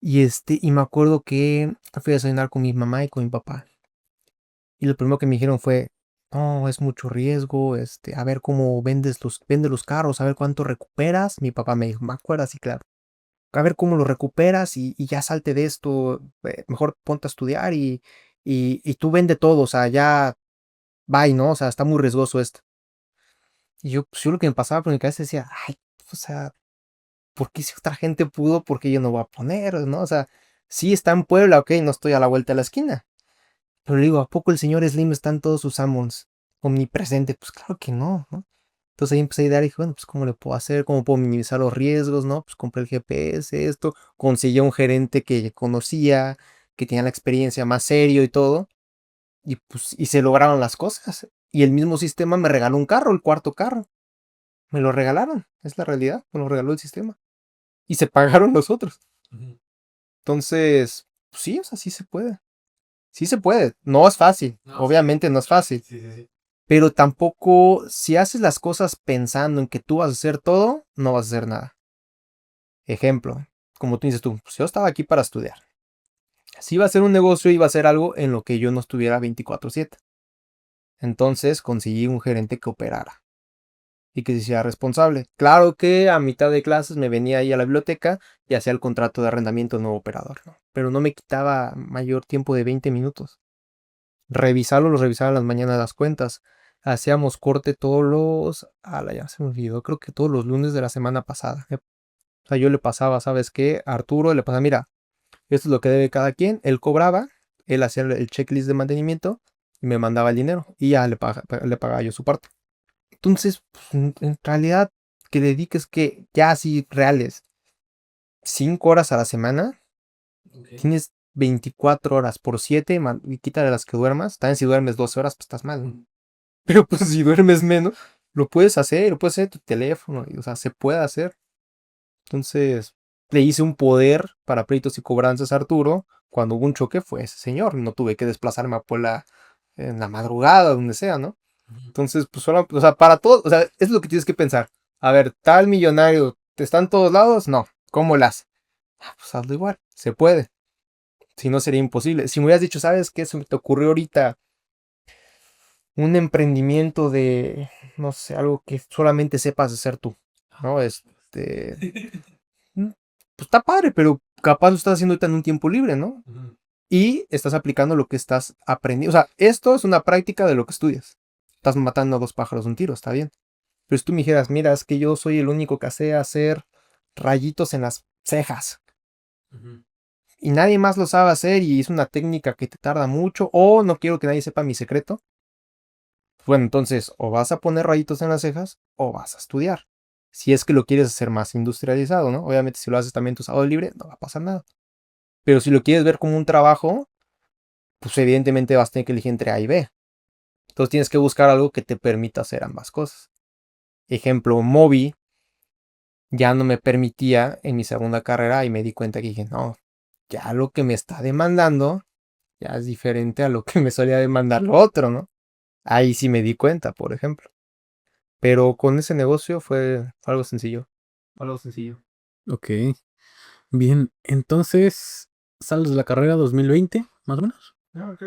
Y me acuerdo que fui a desayunar con mi mamá y con mi papá. Y lo primero que me dijeron fue, no, es mucho riesgo, a ver cómo vende los carros, a ver cuánto recuperas. Mi papá me dijo, me acuerdo así, claro. A ver cómo lo recuperas y ya salte de esto, mejor ponte a estudiar y tú vende todo, o sea, ya, bye, ¿no? O sea, está muy riesgoso esto. Y yo lo que me pasaba por mi cabeza decía, ay, o sea, ¿por qué si otra gente pudo, por qué yo no voy a poner, ¿no? O sea, sí está en Puebla, ok, no estoy a la vuelta de la esquina. Pero le digo, ¿a poco el señor Slim está en todos sus Ammons omnipresente? Pues claro que no, ¿no? Entonces ahí empecé a idear y dije, bueno, pues ¿cómo le puedo hacer? ¿Cómo puedo minimizar los riesgos? ¿No? Pues compré el GPS, esto, conseguí a un gerente que conocía, que tenía la experiencia más serio y todo. Y pues, y se lograron las cosas. Y el mismo sistema me regaló un carro, el cuarto carro. Me lo regalaron, es la realidad, me lo regaló el sistema. Y se pagaron los otros. Entonces, pues sí, o sea, sí se puede. Sí se puede. No es fácil. No, Obviamente no es fácil. Sí. Pero tampoco, si haces las cosas pensando en que tú vas a hacer todo, no vas a hacer nada. Ejemplo, como tú dices tú, pues yo estaba aquí para estudiar. Si iba a hacer un negocio, iba a hacer algo en lo que yo no estuviera 24/7. Entonces conseguí un gerente que operara y que se hiciera responsable. Claro que a mitad de clases me venía ahí a la biblioteca y hacía el contrato de arrendamiento de nuevo operador, ¿no? Pero no me quitaba mayor tiempo de 20 minutos. Los revisaba en las mañanas las cuentas. Hacíamos corte todos los... ya se me olvidó, creo que todos los lunes de la semana pasada. O sea, yo le pasaba, ¿sabes qué? A Arturo le pasaba, mira, esto es lo que debe cada quien. Él cobraba, él hacía el checklist de mantenimiento y me mandaba el dinero. Y ya le pagaba yo su parte. Entonces, pues, en realidad, que dediques que ya así reales 5 horas a la semana, tienes 24 horas por 7, y quítale las que duermas. También si duermes 12 horas, pues estás mal, ¿no? Pero pues si duermes menos, lo puedes hacer en tu teléfono, o sea, se puede hacer. Entonces, le hice un poder para pleitos y cobranzas a Arturo. Cuando hubo un choque fue ese señor. No tuve que desplazarme a Puebla en la madrugada, donde sea, ¿no? Entonces, pues solo, o sea, para todo, o sea, es lo que tienes que pensar. A ver, tal millonario, ¿te está en todos lados? No. ¿Cómo las? Pues hazlo igual, se puede. Si no, sería imposible. Si me hubieras dicho, ¿sabes qué? Se me te ocurrió ahorita un emprendimiento de, no sé, algo que solamente sepas hacer tú, ¿no? Mm, pues está padre, pero capaz lo estás haciendo ahorita en un tiempo libre, ¿no? Y estás aplicando lo que estás aprendiendo. O sea, esto es una práctica de lo que estudias. Estás matando a dos pájaros de un tiro, está bien. Pero si tú me dijeras, mira, es que yo soy el único que sé hacer rayitos en las cejas y nadie más lo sabe hacer y es una técnica que te tarda mucho o no quiero que nadie sepa mi secreto, bueno, entonces o vas a poner rayitos en las cejas o vas a estudiar. Si es que lo quieres hacer más industrializado, ¿no? Obviamente si lo haces también en tu sábado libre, no va a pasar nada. Pero si lo quieres ver como un trabajo, pues evidentemente vas a tener que elegir entre A y B. Entonces tienes que buscar algo que te permita hacer ambas cosas. Ejemplo, Mobi ya no me permitía en mi segunda carrera y me di cuenta que dije, no, ya lo que me está demandando ya es diferente a lo que me solía demandar lo otro, ¿no? Ahí sí me di cuenta, por ejemplo. Pero con ese negocio fue algo sencillo. Algo sencillo. Ok, bien. Entonces, ¿sales de la carrera 2020, más o menos? No,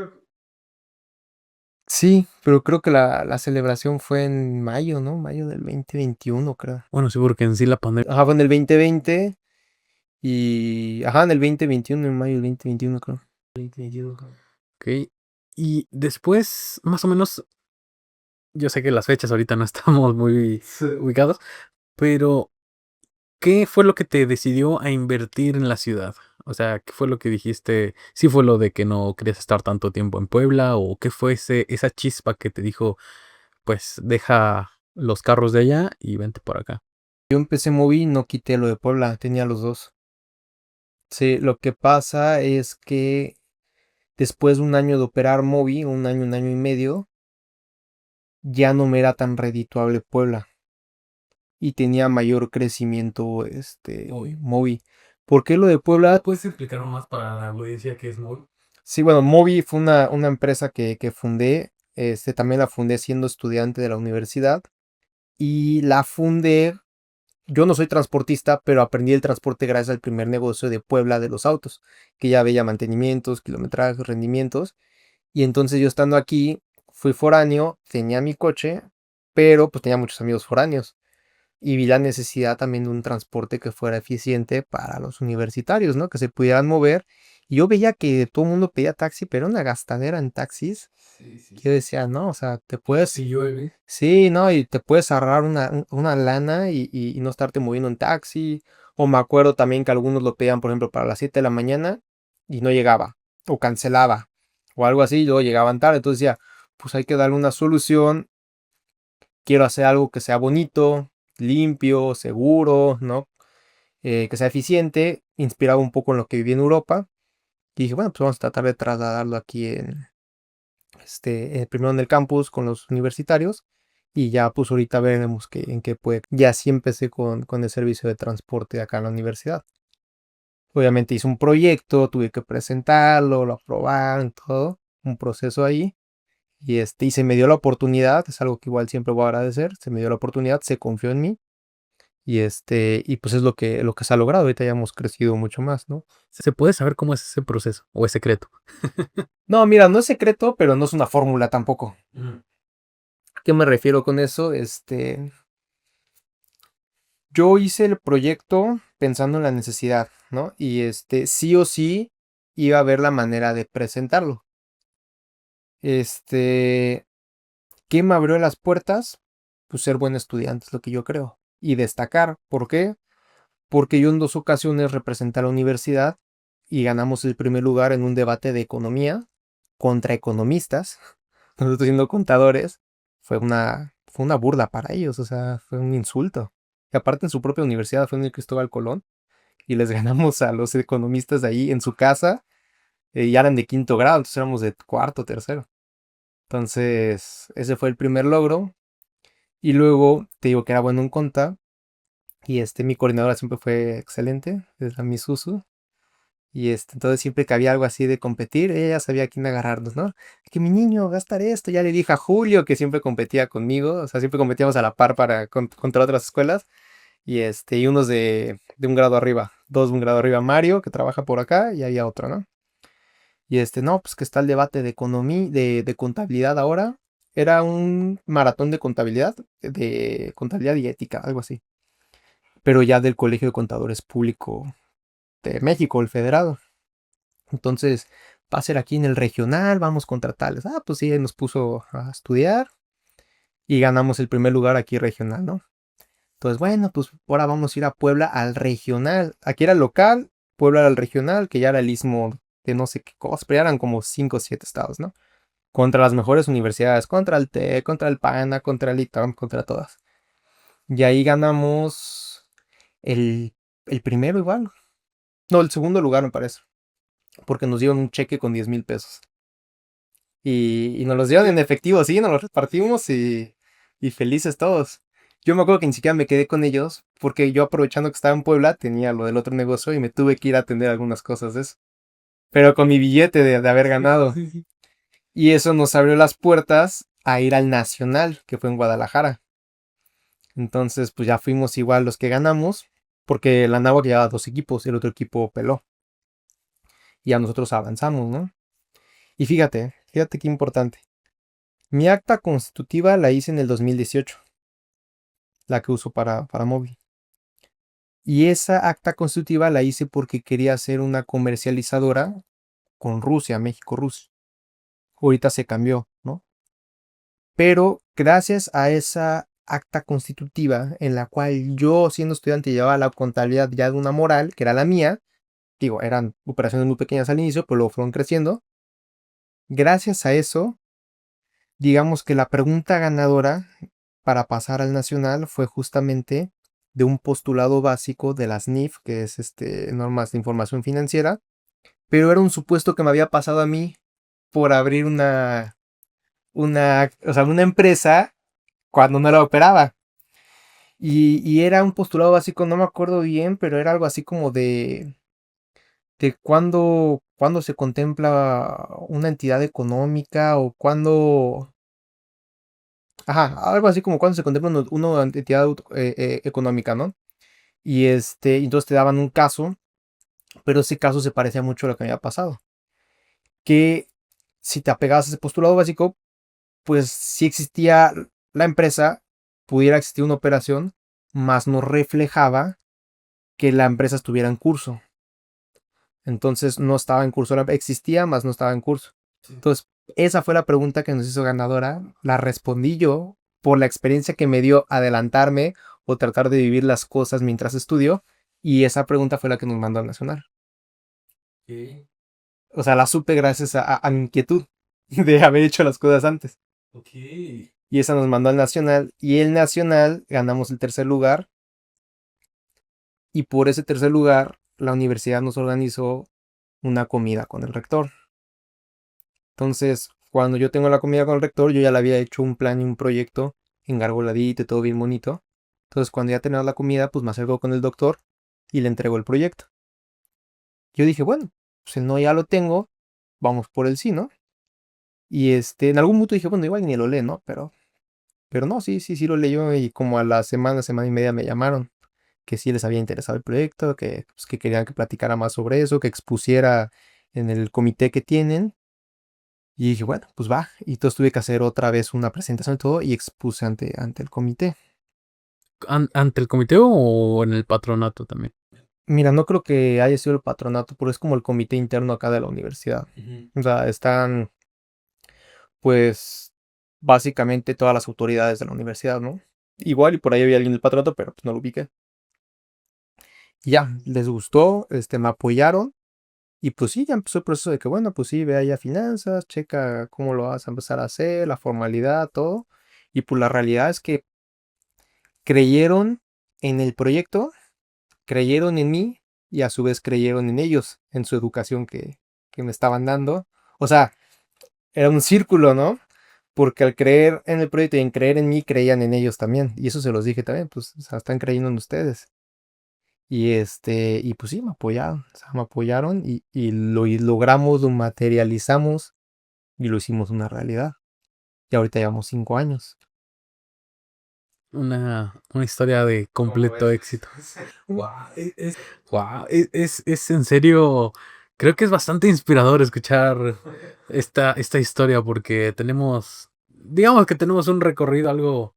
sí, pero creo que la celebración fue en mayo, ¿no? Mayo del 2021, creo. Bueno, sí, porque en sí la pandemia. Ajá, fue en el 2020 y... Ajá, en el 2021, en mayo del 2021, creo. 2021, creo. Ok. Y después, más o menos, yo sé que las fechas ahorita no estamos muy Sí. ubicados, pero ¿qué fue lo que te decidió a invertir en la ciudad? O sea, ¿qué fue lo que dijiste? ¿Sí fue lo de que no querías estar tanto tiempo en Puebla? ¿O qué fue esa chispa que te dijo, pues deja los carros de allá y vente por acá? Yo empecé Movi, no quité lo de Puebla, tenía los dos. Sí, lo que pasa es que después de un año de operar Movi, un año y medio, ya no me era tan redituable Puebla y tenía mayor crecimiento Movi. ¿Por qué lo de Puebla? ¿Puedes explicar más para la audiencia qué es Movi? Sí, bueno, Movi fue una empresa que fundé. También la fundé siendo estudiante de la universidad y la fundé. Yo no soy transportista, pero aprendí el transporte gracias al primer negocio de Puebla de los autos, que ya veía mantenimientos, kilometrajes, rendimientos. Y entonces yo estando aquí, fui foráneo, tenía mi coche, pero pues tenía muchos amigos foráneos. Y vi la necesidad también de un transporte que fuera eficiente para los universitarios, ¿no? Que se pudieran mover. Y yo veía que todo el mundo pedía taxi, pero una gastadera en taxis. Sí, sí. Que yo decía, no, o sea, te puedes... Si llueve. Sí, ¿no? Y te puedes ahorrar una lana y no estarte moviendo en taxi. O me acuerdo también que algunos lo pedían, por ejemplo, para las 7 de la mañana y no llegaba. O cancelaba. O algo así, y luego llegaban tarde. Entonces decía, pues hay que darle una solución. Quiero hacer algo que sea bonito, limpio, seguro, ¿no? Que sea eficiente, inspirado un poco en lo que viví en Europa. Y dije, bueno, pues vamos a tratar de trasladarlo aquí primero en el campus con los universitarios. Y ya pues ahorita veremos en qué puede. Ya sí empecé con el servicio de transporte acá en la universidad. Obviamente hice un proyecto, tuve que presentarlo, lo aprobaron, todo. Un proceso ahí. Y se me dio la oportunidad, es algo que igual siempre voy a agradecer. Se me dio la oportunidad, se confió en mí. Y pues es lo que se ha logrado. Ahorita ya hemos crecido mucho más, ¿no? ¿Se puede saber cómo es ese proceso? ¿O es secreto? No, mira, no es secreto, pero no es una fórmula tampoco. ¿A qué me refiero con eso? Yo hice el proyecto pensando en la necesidad, ¿no? Y sí o sí iba a ver la manera de presentarlo. Este, ¿Qué me abrió las puertas? Pues ser buen estudiante es lo que yo creo. Y destacar. ¿Por qué? Porque yo en 2 ocasiones representé a la universidad y ganamos el primer lugar en un debate de economía contra economistas. Nosotros siendo contadores, fue una burla para ellos, o sea, fue un insulto. Y aparte en su propia universidad fue en el Cristóbal Colón y les ganamos a los economistas de ahí en su casa ya eran de quinto grado, entonces éramos de cuarto, tercero. Entonces, ese fue el primer logro. Y luego te digo que era bueno en conta. Y mi coordinadora siempre fue excelente, es la Miss Susu. Y entonces siempre que había algo así de competir, ella ya sabía a quién agarrarnos, ¿no? Que mi niño, gastar esto. Ya le dije a Julio que siempre competía conmigo. O sea, siempre competíamos a la par contra otras escuelas. Y unos de un grado arriba. Dos de un grado arriba, Mario, que trabaja por acá, y había otro, ¿no? Y no, pues que está el debate de economía, de contabilidad ahora. Era un maratón de contabilidad y ética, algo así. Pero ya del Colegio de Contadores Público de México, el federado. Entonces, va a ser aquí en el regional, vamos contra tales. Ah, pues sí, nos puso a estudiar y ganamos el primer lugar aquí regional, ¿no? Entonces, bueno, pues ahora vamos a ir a Puebla al regional. Aquí era el local, Puebla era el regional, que ya era el istmo de no sé qué cosas, pero ya eran como 5 o 7 estados, ¿no? Contra las mejores universidades, contra el TEC, contra el PANA, contra el ITAM, contra todas. Y ahí ganamos el primero igual. No, el segundo lugar me parece. Porque nos dieron un cheque con 10,000 pesos. Y nos los dieron en efectivo, sí, nos los repartimos y felices todos. Yo me acuerdo que ni siquiera me quedé con ellos porque yo aprovechando que estaba en Puebla tenía lo del otro negocio y me tuve que ir a atender algunas cosas de eso. Pero con mi billete de haber ganado. Y eso nos abrió las puertas a ir al Nacional, que fue en Guadalajara. Entonces, pues ya fuimos igual los que ganamos, porque la Náhuac llevaba dos equipos y el otro equipo peló. Y a nosotros avanzamos, ¿no? Y fíjate qué importante. Mi acta constitutiva la hice en el 2018, la que uso para móvil. Y esa acta constitutiva la hice porque quería hacer una comercializadora con Rusia, México-Rusia. Ahorita se cambió, ¿no? Pero gracias a esa acta constitutiva en la cual yo siendo estudiante llevaba la contabilidad ya de una moral, que era la mía, digo, eran operaciones muy pequeñas al inicio, pero luego fueron creciendo. Gracias a eso, digamos que la pregunta ganadora para pasar al nacional fue justamente de un postulado básico de las NIF, que es normas de información financiera, pero era un supuesto que me había pasado a mí por abrir una empresa cuando no la operaba. Y era un postulado básico, no me acuerdo bien, pero era algo así como de cuándo se contempla una entidad económica o cuándo. Ajá, algo así como cuando se contempla una entidad económica, ¿no? Y entonces te daban un caso, pero ese caso se parecía mucho a lo que me había pasado. Que si te apegabas a ese postulado básico, pues si existía la empresa, pudiera existir una operación, más no reflejaba que la empresa estuviera en curso. Entonces no estaba en curso, existía, más no estaba en curso. Sí. Entonces, esa fue la pregunta que nos hizo ganadora. La respondí yo por la experiencia que me dio adelantarme o tratar de vivir las cosas mientras estudio. Y esa pregunta fue la que nos mandó al Nacional. Ok. O sea, la supe gracias a mi inquietud de haber hecho las cosas antes. Ok. Y esa nos mandó al Nacional. Y el Nacional ganamos el tercer lugar. Y por ese tercer lugar, la universidad nos organizó una comida con el rector. Entonces, cuando yo tengo la comida con el rector, yo ya le había hecho un plan y un proyecto engargoladito y todo bien bonito. Entonces, cuando ya tenía la comida, pues me acerco con el doctor y le entrego el proyecto. Yo dije, bueno, pues el no ya lo tengo, vamos por el sí, ¿no? Y en algún momento dije, bueno, igual ni lo lee, ¿no? Pero no, sí lo leyó y como a la semana y media me llamaron que sí les había interesado el proyecto, que querían que platicara más sobre eso, que expusiera en el comité que tienen. Y dije, bueno, pues va. Y entonces tuve que hacer otra vez una presentación y todo y expuse ante el comité. ¿Ante el comité o en el patronato también? Mira, no creo que haya sido el patronato, pero es como el comité interno acá de la universidad. Ujú. O sea, están pues básicamente todas las autoridades de la universidad, ¿no? Igual y por ahí había alguien del patronato, pero pues no lo ubiqué. Y ya, les gustó, me apoyaron. Y pues sí, ya empezó el proceso de que, bueno, pues sí, ve allá finanzas, checa cómo lo vas a empezar a hacer, la formalidad, todo. Y pues la realidad es que creyeron en el proyecto, creyeron en mí y a su vez creyeron en ellos, en su educación que que me estaban dando. O sea, era un círculo, ¿no? Porque al creer en el proyecto y en creer en mí, creían en ellos también. Y eso se los dije también, pues, o sea, están creyendo en ustedes. Y pues sí, me apoyaron, o sea, me apoyaron y logramos, lo materializamos y lo hicimos una realidad. Y ahorita llevamos 5 años. Una historia de ¿Cómo completo ves? éxito. Guau, es en serio, creo que es bastante inspirador escuchar esta historia porque digamos que tenemos un recorrido algo,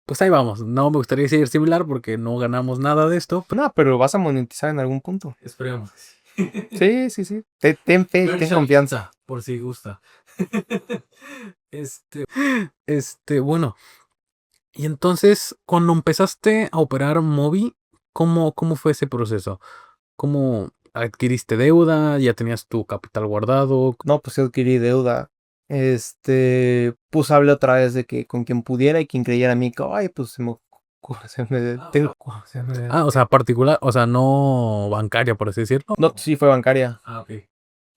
pues ahí vamos. No me gustaría decir similar porque no ganamos nada de esto. No, pero lo vas a monetizar en algún punto. Esperemos. Sí, sí, sí. Ten fe, ten confianza. Por si gusta. Este, bueno, y entonces, cuando empezaste a operar Mobi, ¿cómo fue ese proceso? ¿Cómo adquiriste deuda? ¿Ya tenías tu capital guardado? No, pues yo adquirí deuda. Pues hablé otra vez de que con quien pudiera y quien creyera a mí, que, ay, pues O sea, particular, o sea, no bancaria, por así decirlo. No, sí fue bancaria. Ok.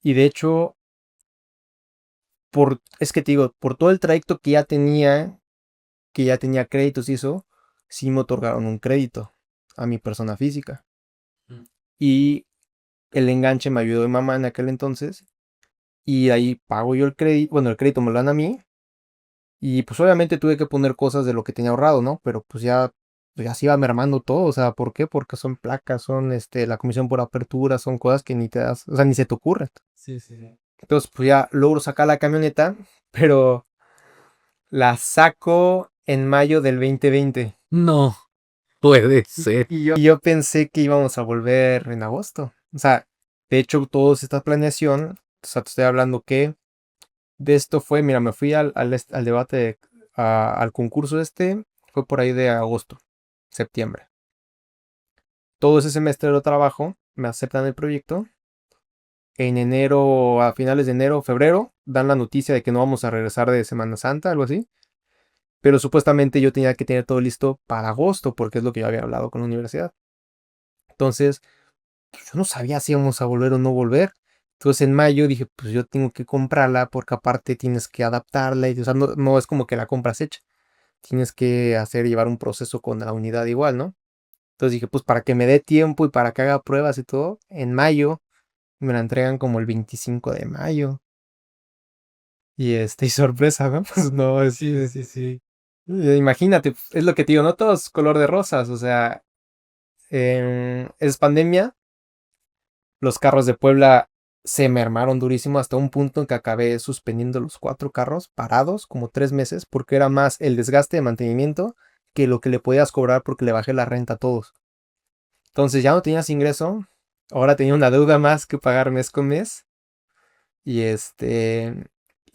Y de hecho, es que te digo, por todo el trayecto que ya tenía créditos y eso, sí me otorgaron un crédito a mi persona física. Mm. Y el enganche me ayudó mi mamá en aquel entonces. Y ahí pago yo el crédito, bueno, el crédito me lo dan a mí. Y pues obviamente tuve que poner cosas de lo que tenía ahorrado, ¿no? Pero pues ya se iba mermando todo. O sea, ¿por qué? Porque son placas, son la comisión por apertura, son cosas que ni te das, o sea, ni se te ocurren. Sí, sí, sí. Entonces, pues ya logro sacar la camioneta, pero la saco en mayo del 2020. No puede ser. Y yo pensé que íbamos a volver en agosto. O sea, de hecho, toda esta planeación, o sea, te estoy hablando que de esto fue, mira, me fui al debate, al concurso fue por ahí de agosto, septiembre. Todo ese semestre lo trabajo, me aceptan el proyecto. En enero, a finales de enero, febrero, dan la noticia de que no vamos a regresar de Semana Santa, algo así. Pero supuestamente yo tenía que tener todo listo para agosto, porque es lo que yo había hablado con la universidad. Entonces, pues, yo no sabía si íbamos a volver o no volver. Entonces en mayo dije, pues yo tengo que comprarla porque aparte tienes que adaptarla. O sea, no es como que la compras hecha. Tienes que llevar un proceso con la unidad igual, ¿no? Entonces dije, pues para que me dé tiempo y para que haga pruebas y todo, en mayo me la entregan como el 25 de mayo. Y sorpresa, ¿no? Pues no, Sí, sí, sí. imagínate, es lo que te digo, no todo es color de rosas, o sea, es pandemia, los carros de Puebla se mermaron durísimo hasta un punto en que acabé suspendiendo los 4 carros parados como 3 meses porque era más el desgaste de mantenimiento que lo que le podías cobrar porque le bajé la renta a todos. Entonces ya no tenías ingreso, ahora tenía una deuda más que pagar mes con mes y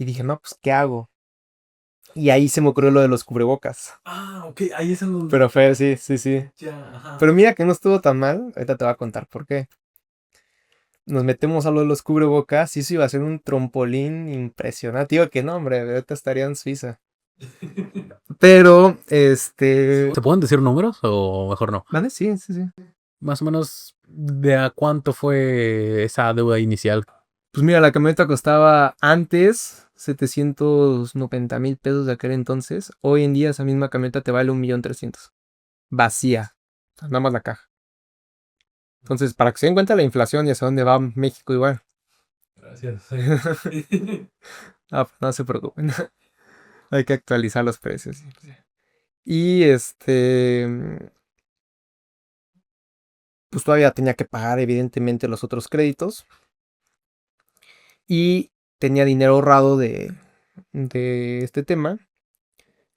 dije, no, pues ¿qué hago? Y ahí se me ocurrió lo de los cubrebocas. Ok, ahí es en donde. Pero fue, sí, sí, sí. Ya, ajá. Pero mira que no estuvo tan mal. Ahorita te voy a contar por qué. Nos metemos a lo de los cubrebocas y eso iba a ser un trampolín impresionante. Digo que no, hombre, ahorita estaría en Suiza. Pero, ¿Se pueden decir números o mejor no? Vale, sí, sí, sí. Más o menos de a cuánto fue esa deuda inicial. Pues mira, la camioneta costaba antes 790,000 pesos de aquel entonces. Hoy en día esa misma camioneta te vale 1,300,000. Vacía. Nada más la caja. Entonces, para que se den cuenta la inflación y hacia dónde va México igual. Gracias. Pues no se preocupen. Hay que actualizar los precios. Y pues todavía tenía que pagar evidentemente los otros créditos. Y tenía dinero ahorrado de este tema.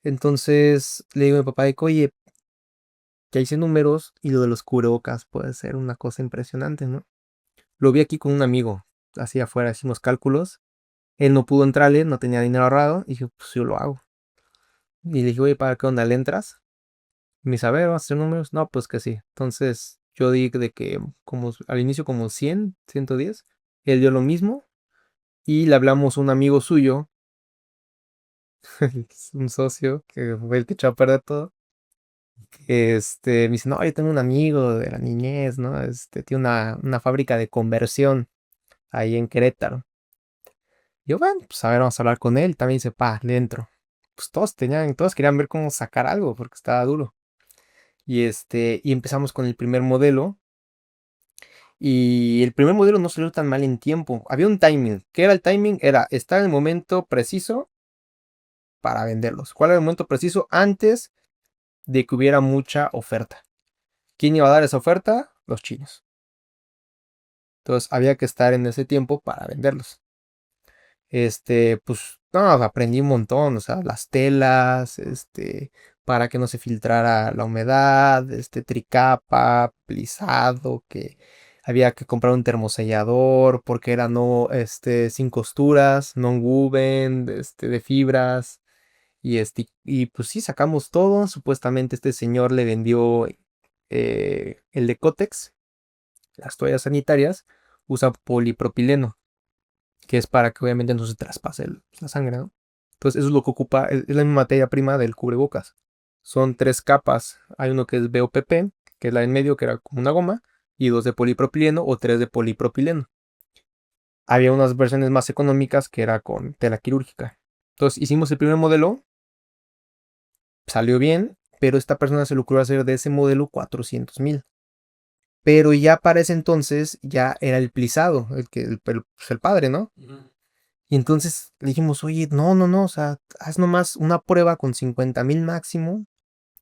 Entonces le digo a mi papá de que, oye, ya hice números y lo de los cubrebocas puede ser una cosa impresionante, ¿no? Lo vi aquí con un amigo, así afuera, hicimos cálculos. Él no pudo entrarle, no tenía dinero ahorrado. Y dije, pues yo lo hago. Y le dije, oye, ¿para qué onda le entras? Y me dice, a ver, vamos a hacer números. No, pues que sí. Entonces yo di de que como al inicio como 100, 110. Él dio lo mismo. Y le hablamos a un amigo suyo, un socio, que fue el que echó a perder todo. Me dice, no, yo tengo un amigo de la niñez, ¿no? Tiene una fábrica de conversión ahí en Querétaro. Yo, bueno, pues a ver, vamos a hablar con él. También dice, pa, le entro. Pues todos querían ver cómo sacar algo, porque estaba duro. Y empezamos con el primer modelo. Y el primer modelo no salió tan mal en tiempo. Había un timing. ¿Qué era el timing? Era estar en el momento preciso para venderlos. ¿Cuál era el momento preciso? Antes de que hubiera mucha oferta. ¿Quién iba a dar esa oferta? Los chinos. Entonces había que estar en ese tiempo para venderlos. Pues, no, aprendí un montón, o sea, las telas, para que no se filtrara la humedad, tricapa, plisado, que había que comprar un termosellador, porque era no, sin costuras, non-woven, de fibras, y pues sí, sacamos todo, supuestamente este señor le vendió el de Cotex, las toallas sanitarias, usa polipropileno que es para que obviamente no se traspase la sangre, ¿no? Entonces eso es lo que ocupa, es la misma materia prima del cubrebocas. Son 3 capas, hay uno que es BOPP, que es la en medio, que era como una goma, y 2 de polipropileno o 3 de polipropileno. Había unas versiones más económicas que era con tela quirúrgica. Entonces hicimos el primer modelo, salió bien, pero esta persona se le ocurrió hacer de ese modelo 400,000. Pero ya para ese entonces ya era el plisado, pues el padre, ¿no? Y entonces le dijimos, oye, no, no, no, o sea, haz nomás una prueba con 50,000 máximo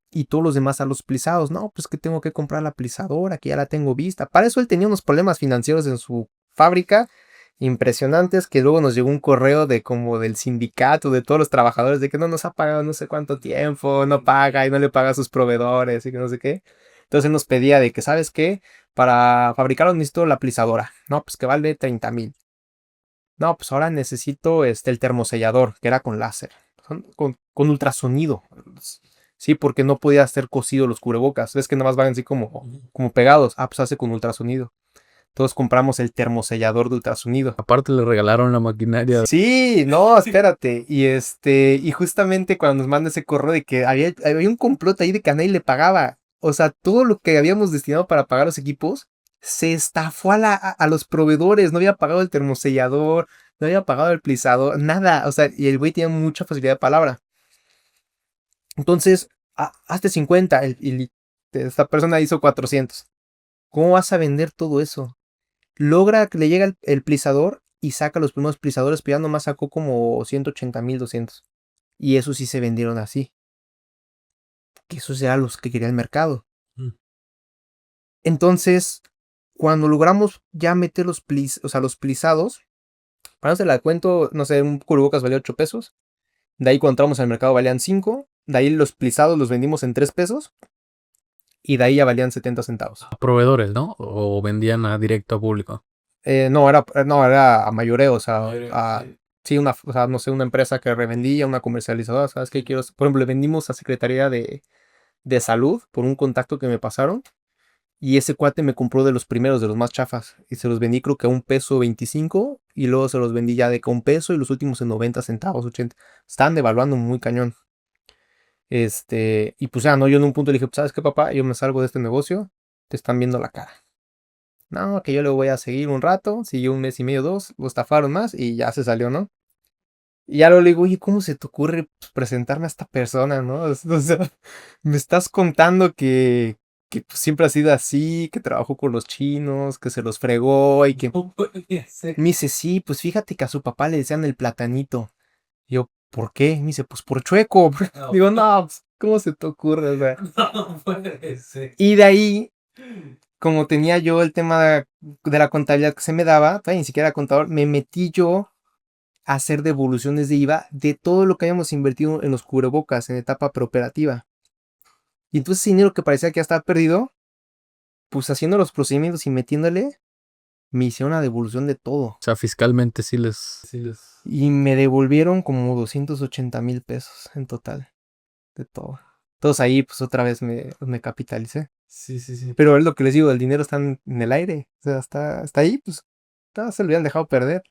y todos los demás a los plisados. No, pues que tengo que comprar la plisadora, que ya la tengo vista. Para eso él tenía unos problemas financieros en su fábrica impresionantes, que luego nos llegó un correo de como del sindicato, de todos los trabajadores, de que no nos ha pagado no sé cuánto tiempo, no paga y no le paga a sus proveedores y que no sé qué. Entonces él nos pedía de que, ¿sabes qué? Para fabricarlo necesito la plisadora. No, pues que vale 30,000. No, pues ahora necesito el termosellador, que era con láser, con ultrasonido. Sí, porque no podía hacer cosido los cubrebocas. Ves que nada más van así como pegados. Ah, pues hace con ultrasonido. Todos compramos el termosellador de ultrasonido. Aparte le regalaron la maquinaria. Sí, no, espérate. Y justamente cuando nos manda ese correo de que había un complot ahí de que a nadie le pagaba. O sea, todo lo que habíamos destinado para pagar los equipos se estafó a los proveedores. No había pagado el termosellador, no había pagado el plisador, nada. O sea, y el güey tenía mucha facilidad de palabra. Entonces, hazte 50 esta persona hizo 400. ¿Cómo vas a vender todo eso? Logra que le llegue el plisador y saca los primeros plisadores, pero ya nomás sacó como 180,000, 200. Y eso sí se vendieron así. Que esos eran los que quería el mercado. Entonces, cuando logramos ya meter los plisados, para no se la cuento, no sé, un cubrebocas valía 8 pesos. De ahí cuando entramos al mercado valían 5. De ahí los plisados los vendimos en 3 pesos. Y de ahí ya valían 70 centavos. A proveedores, ¿no? O vendían a directo a público. No, era a mayoreo, o sea, sí, o sea, no sé, una empresa que revendía, una comercializadora, ¿sabes qué quiero? Por ejemplo, le vendimos a Secretaría de Salud por un contacto que me pasaron y ese cuate me compró de los primeros, de los más chafas y se los vendí creo que a 1.25 peso y luego se los vendí ya de que a 1 peso y los últimos en 90 centavos, 80. Estaban devaluando muy cañón. Y pues ya, no, yo en un punto le dije, ¿sabes qué, papá? Yo me salgo de este negocio, te están viendo la cara. No, que yo le voy a seguir un rato, siguió 1 mes y medio, 2, lo estafaron más y ya se salió, ¿no? Y ya luego le digo, oye, ¿cómo se te ocurre pues, presentarme a esta persona, no? O sea, me estás contando que pues, siempre ha sido así, que trabajó con los chinos, que se los fregó y que... No puede ser. Me dice, sí, pues fíjate que a su papá le decían el platanito. Y yo, ¿por qué? Me dice, pues por chueco. No. Digo, no, pues, ¿cómo se te ocurre? O sea, No puede ser. y de ahí como tenía yo el tema de la contabilidad que se me daba, todavía ni siquiera era contador, me metí yo a hacer devoluciones de IVA de todo lo que habíamos invertido en los cubrebocas en etapa preoperativa. Y entonces ese dinero que parecía que ya estaba perdido, pues haciendo los procedimientos y metiéndole, me hicieron una devolución de todo. O sea, fiscalmente sí les... Y me devolvieron como 280,000 pesos en total, de todo. Entonces ahí pues otra vez me capitalicé. Sí, sí, sí. Pero es lo que les digo, el dinero está en el aire. O sea, está ahí, pues se lo habían dejado perder.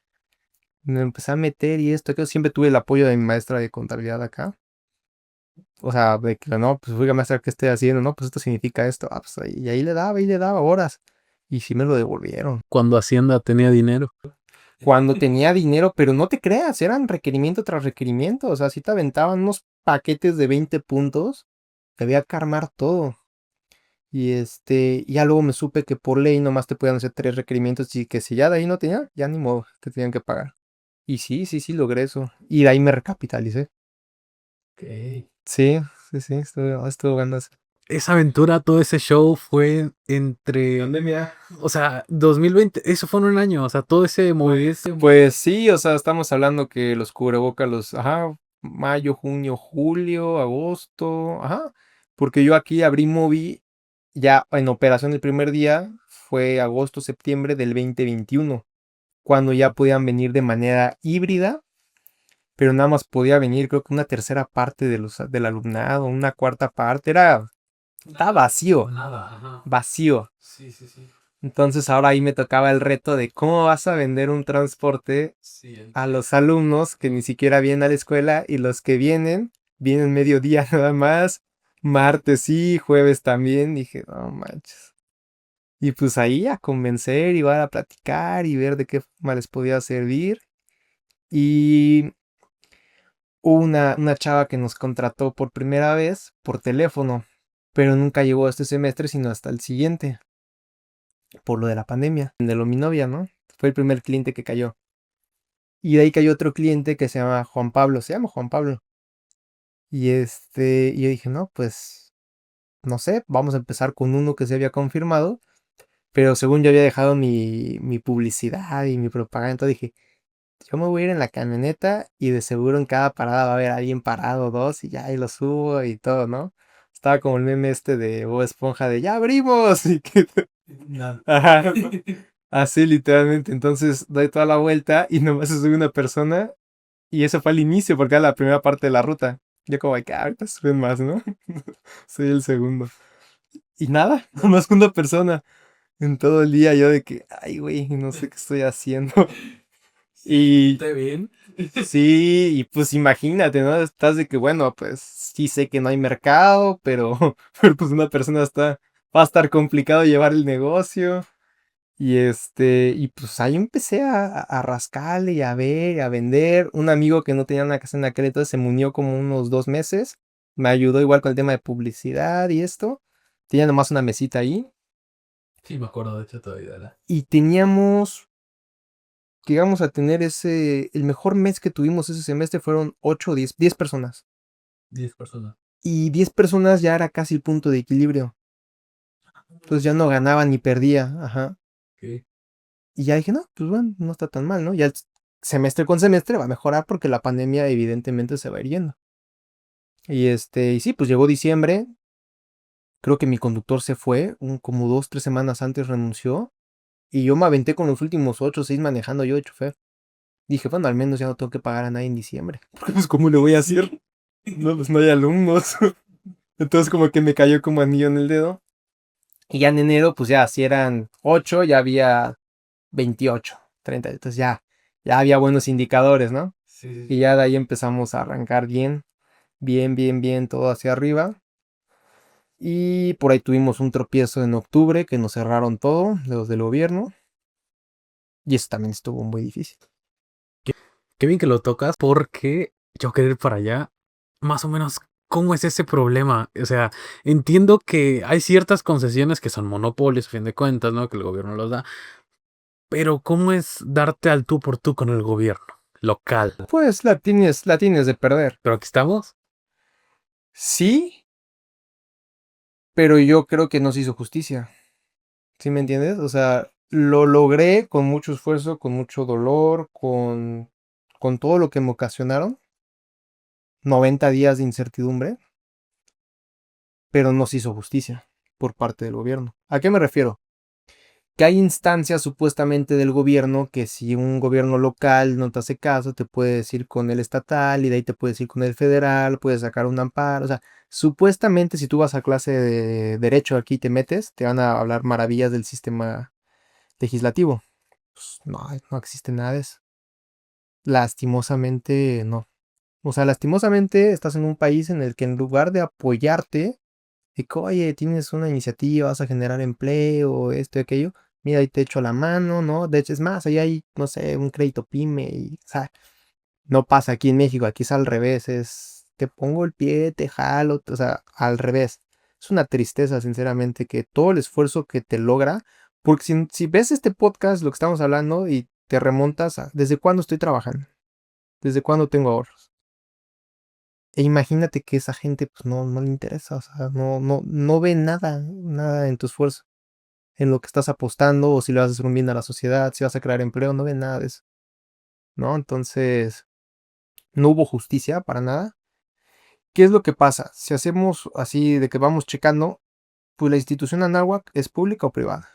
Me empecé a meter y esto, que siempre tuve el apoyo de mi maestra de contabilidad acá. O sea, de que no, pues oiga maestra, ¿qué estoy haciendo? No, pues esto significa esto. Ah, pues y ahí le daba horas. Y sí me lo devolvieron. Cuando Hacienda tenía dinero. cuando tenía dinero, pero no te creas, eran requerimiento tras requerimiento, o sea, si te aventaban unos paquetes de 20 puntos, que había que armar todo. Y ya luego me supe que por ley nomás te podían hacer 3 requerimientos y que si ya de ahí no tenía, ya ni modo, te tenían que pagar. Y sí, sí, sí, logré eso. Y de ahí me recapitalicé. Ok. Sí, sí, sí, estuvo bueno eso. Esa aventura, todo ese show fue entre, Pandemia. o sea, 2020, eso fue en un año, o sea, todo ese movimiento. Pues sí, o sea, estamos hablando que los cubrebocas ajá, mayo, junio, julio, agosto, ajá, porque yo aquí abrí Movi ya en operación el primer día, fue agosto, septiembre del 2021, cuando ya podían venir de manera híbrida, pero nada más podía venir creo que una tercera parte del alumnado, una cuarta parte, estaba vacío, Nada, ajá. vacío. Sí, sí, sí. Entonces ahora ahí me tocaba el reto de cómo vas a vender un transporte Sí, a los alumnos que ni siquiera vienen a la escuela y los que vienen mediodía nada más, martes sí, jueves también. Dije, no manches. Y pues ahí a convencer, igual a platicar y ver de qué forma les podía servir. Y hubo una chava que nos contrató por primera vez por teléfono, pero nunca llegó a este semestre, sino hasta el siguiente, por lo de la pandemia. De lo mi novia, ¿no? Fue el primer cliente que cayó. Y de ahí cayó otro cliente que se llama Juan Pablo. Y yo dije, no, pues, no sé, vamos a empezar con uno que se había confirmado, pero según yo había dejado mi publicidad y mi propaganda, entonces dije, yo me voy a ir en la camioneta y de seguro en cada parada va a haber alguien parado, dos, y ya ahí lo subo y todo, ¿no? Estaba como el meme este de Bob Esponja de ¡ya abrimos! Y que... nada. Ajá, así literalmente, entonces doy toda la vuelta y nomás se sube una persona y eso fue al inicio porque era la primera parte de la ruta. Yo como que ahorita suben más, ¿no? Soy el segundo. Y nada, nomás con una persona en todo el día yo de que, ay, güey, no sé qué estoy haciendo. Y ¿Está bien? sí, y pues imagínate, ¿no? Estás de que, bueno, pues sí sé que no hay mercado, pero, pero pues una persona va a estar complicado llevar el negocio. Y pues ahí empecé a rascarle y a ver, y a vender. Un amigo que no tenía nada que hacer en aquel entonces se me unió como unos 2 meses. Me ayudó igual con el tema de publicidad y esto. Tenía nomás una mesita ahí. Sí, me acuerdo de hecho todavía, ¿verdad? Y llegamos a tener el mejor mes que tuvimos ese semestre fueron 8 o 10 personas. 10 personas. Y 10 personas ya era casi el punto de equilibrio. Entonces ya no ganaba ni perdía. Ajá. Ok. Y ya dije, no, pues bueno, no está tan mal, ¿no? Ya el semestre con semestre va a mejorar porque la pandemia evidentemente se va a ir yendo. Y sí, pues llegó diciembre. Creo que mi conductor se fue, como 2, 3 semanas antes renunció. Y yo me aventé con los últimos 8 o 6 manejando yo de chofer. Dije, bueno, al menos ya no tengo que pagar a nadie en diciembre. Porque pues, ¿cómo le voy a hacer? No, pues no hay alumnos. Entonces como que me cayó como anillo en el dedo. Y ya en enero, pues ya, si eran 8 ya había 28, 30. Entonces ya había buenos indicadores, ¿no? Sí, sí, Y sí. ya de ahí empezamos a arrancar bien, bien, bien, bien, todo hacia arriba. Y por ahí tuvimos un tropiezo en octubre que nos cerraron todo, los del gobierno. Y eso también estuvo muy difícil. Qué bien que lo tocas porque yo quería ir para allá. Más o menos, ¿cómo es ese problema? O sea, entiendo que hay ciertas concesiones que son monopolios, a fin de cuentas, ¿no? Que el gobierno los da. Pero ¿cómo es darte al tú por tú con el gobierno local? Pues la tienes de perder. Pero aquí estamos. Sí, pero yo creo que no se hizo justicia. ¿Sí me entiendes? O sea, lo logré con mucho esfuerzo, con mucho dolor, con todo lo que me ocasionaron. 90 días de incertidumbre, pero no se hizo justicia por parte del gobierno. ¿A qué me refiero? Que hay instancias supuestamente del gobierno que si un gobierno local no te hace caso, te puedes ir con el estatal y de ahí te puedes ir con el federal, puedes sacar un amparo. O sea, supuestamente si tú vas a clase de derecho aquí y te metes, te van a hablar maravillas del sistema legislativo. Pues, no, no existe nada de eso. Lastimosamente no. O sea, lastimosamente estás en un país en el que en lugar de apoyarte, de que, oye, tienes una iniciativa, vas a generar empleo, esto y aquello, mira, ahí te echo la mano, ¿no? De hecho, es más, ahí hay, no sé, un crédito pyme y, o sea, no pasa aquí en México, aquí es al revés, es, te pongo el pie, te jalo, o sea, al revés. Es una tristeza, sinceramente, que todo el esfuerzo que te logra, porque si ves este podcast, lo que estamos hablando, y te remontas a, ¿desde cuándo estoy trabajando? ¿Desde cuándo tengo ahorros? E imagínate que esa gente, pues no le interesa, o sea, no ve nada en tu esfuerzo, en lo que estás apostando, o si le vas a hacer un bien a la sociedad, si vas a crear empleo, no ve nada de eso, ¿no? Entonces, no hubo justicia para nada. ¿Qué es lo que pasa? Si hacemos así de que vamos checando, pues la institución Anáhuac es pública o privada.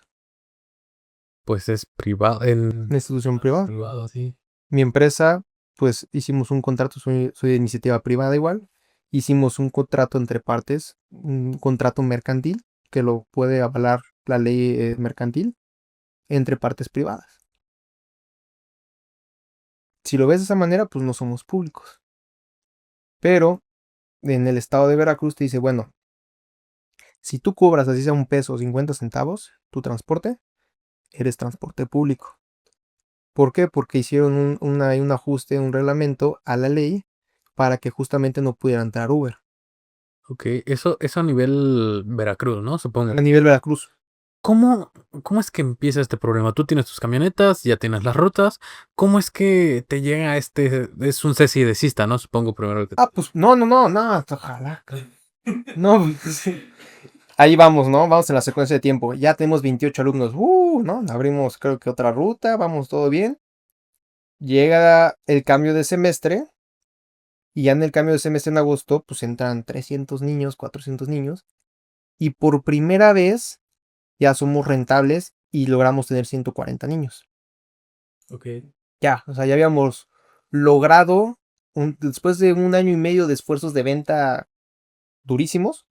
Pues es privado, Una institución privada. privado, sí. Mi empresa, pues hicimos un contrato, soy de iniciativa privada igual. Hicimos un contrato entre partes, un contrato mercantil, que lo puede avalar la ley mercantil, entre partes privadas. Si lo ves de esa manera, pues no somos públicos. Pero en el estado de Veracruz te dice, bueno, si tú cobras así sea un peso o 50 centavos, tu transporte, eres transporte público. ¿Por qué? Porque hicieron un ajuste, un reglamento a la ley para que justamente no pudiera entrar Uber Ok, eso a nivel Veracruz, ¿no? Supongo. a nivel Veracruz. ¿Cómo, cómo es que empieza este problema? Tú tienes tus camionetas, ya tienes las rutas. ¿Cómo es que te llega este? Es un cese y desista, ¿no? Supongo primero que. Ah, pues no, ojalá. No, pues, sí. Ahí vamos, ¿no? Vamos en la secuencia de tiempo. Ya tenemos 28 alumnos. ¿No? Abrimos creo que otra ruta, vamos todo bien. Llega el cambio de semestre y ya en el cambio de semestre en agosto, pues entran 300 niños, 400 niños. Y por primera vez ya somos rentables y logramos tener 140 niños. Ok. Ya, o sea, ya habíamos logrado, después de un año y medio de esfuerzos de venta durísimos,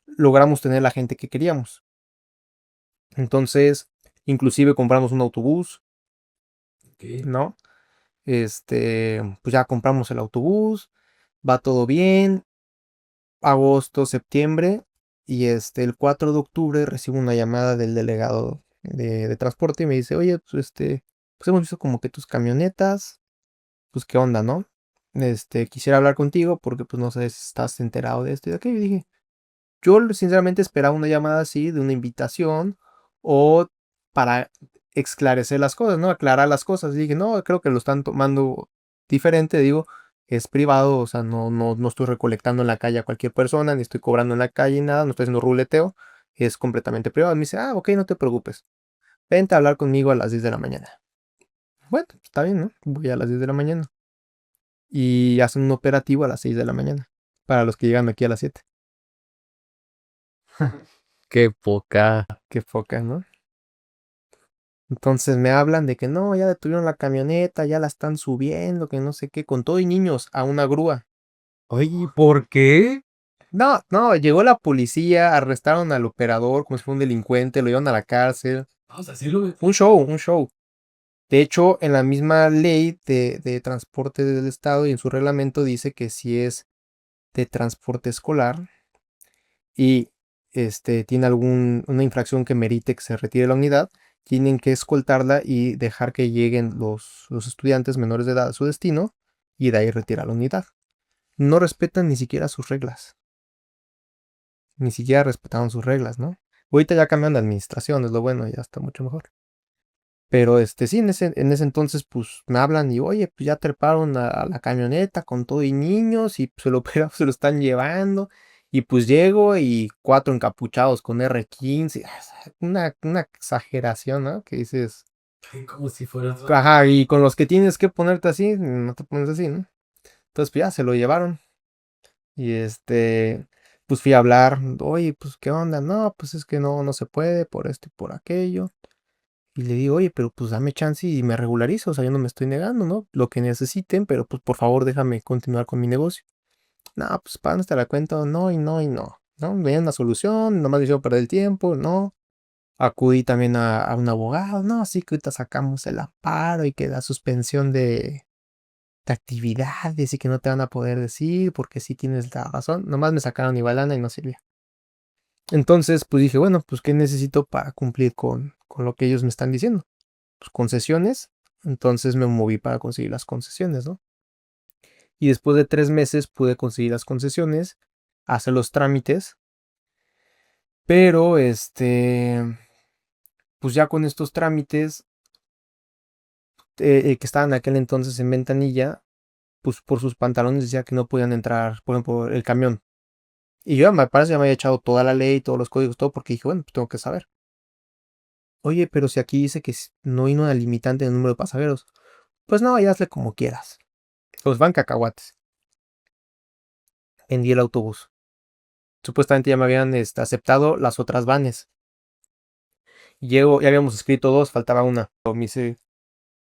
logramos tener la gente que queríamos. Entonces, inclusive compramos un autobús, Ok. ¿no? Pues ya compramos el autobús, va todo bien, agosto, septiembre, y el 4 de octubre recibo una llamada del delegado de transporte y me dice, oye, pues hemos visto como que tus camionetas, pues qué onda, ¿no? Quisiera hablar contigo porque pues no sé si estás enterado de esto y de aquello. Y dije, yo sinceramente esperaba una llamada así, de una invitación o para esclarecer las cosas, ¿no? Aclarar las cosas. Y dije, no, creo que lo están tomando diferente, digo, es privado, o sea, no estoy recolectando en la calle a cualquier persona, ni estoy cobrando en la calle, nada, no estoy haciendo ruleteo, es completamente privado. Me dice, ok, no te preocupes, vente a hablar conmigo a las 10 de la mañana. Bueno, está bien, ¿no? Voy a las 10 de la mañana. Y hacen un operativo a las 6 de la mañana, para los que llegan aquí a las 7. Qué poca. Qué foca, ¿no? Entonces me hablan de que no, ya detuvieron la camioneta, ya la están subiendo, que no sé qué, con todo y niños a una grúa. Oye, ¿por qué? No, llegó la policía, arrestaron al operador como si fuera un delincuente, lo llevaron a la cárcel. O sea, sí lo. Un show, un show. De hecho, en la misma ley de transporte del estado y en su reglamento dice que si es de transporte escolar y tiene una infracción que merite que se retire la unidad, tienen que escoltarla y dejar que lleguen los estudiantes menores de edad a su destino y de ahí retirar la unidad. No respetan ni siquiera sus reglas. Ni siquiera respetaron sus reglas, ¿no? Ahorita ya cambian de administración, es lo bueno, ya está mucho mejor. Pero sí, en ese entonces, pues me hablan y oye, pues ya treparon a la camioneta con todo y niños y pues el operador se lo están llevando. Y pues llego y 4 encapuchados con R15. Una exageración, ¿no? Que dices, Como si fueras. ajá, y con los que tienes que ponerte así, no te pones así, ¿no? Entonces, pues ya se lo llevaron. Y pues fui a hablar, oye, pues qué onda, no, pues es que no se puede por esto y por aquello. Y le digo, oye, pero pues dame chance y me regularizo, o sea, yo no me estoy negando, ¿no? Lo que necesiten, pero pues por favor déjame continuar con mi negocio. No, pues para no estar a cuenta, no y no y no. ¿No? Veía una solución, nomás me hicieron perder el tiempo, no. Acudí también a un abogado, no, sí que ahorita sacamos el amparo y que da suspensión de actividades y que no te van a poder decir porque sí tienes la razón. Nomás me sacaron igual lana y no sirvió. Entonces, pues dije, bueno, pues ¿qué necesito para cumplir con lo que ellos me están diciendo? Pues concesiones. Entonces me moví para conseguir las concesiones, ¿no? Y después de 3 meses pude conseguir las concesiones, hacer los trámites, pero pues ya con estos trámites que estaban en aquel entonces en ventanilla, pues por sus pantalones decía que no podían entrar, por ejemplo, el camión. Y yo me parece ya me había echado toda la ley, todos los códigos, todo, porque dije, bueno, pues tengo que saber. Oye, pero si aquí dice que no hay una limitante en el número de pasajeros. Pues no, ya hazle como quieras. Pues van cacahuates. Vendí el autobús. Supuestamente ya me habían aceptado las otras vanes. Llego, ya habíamos escrito dos, faltaba una. Me dice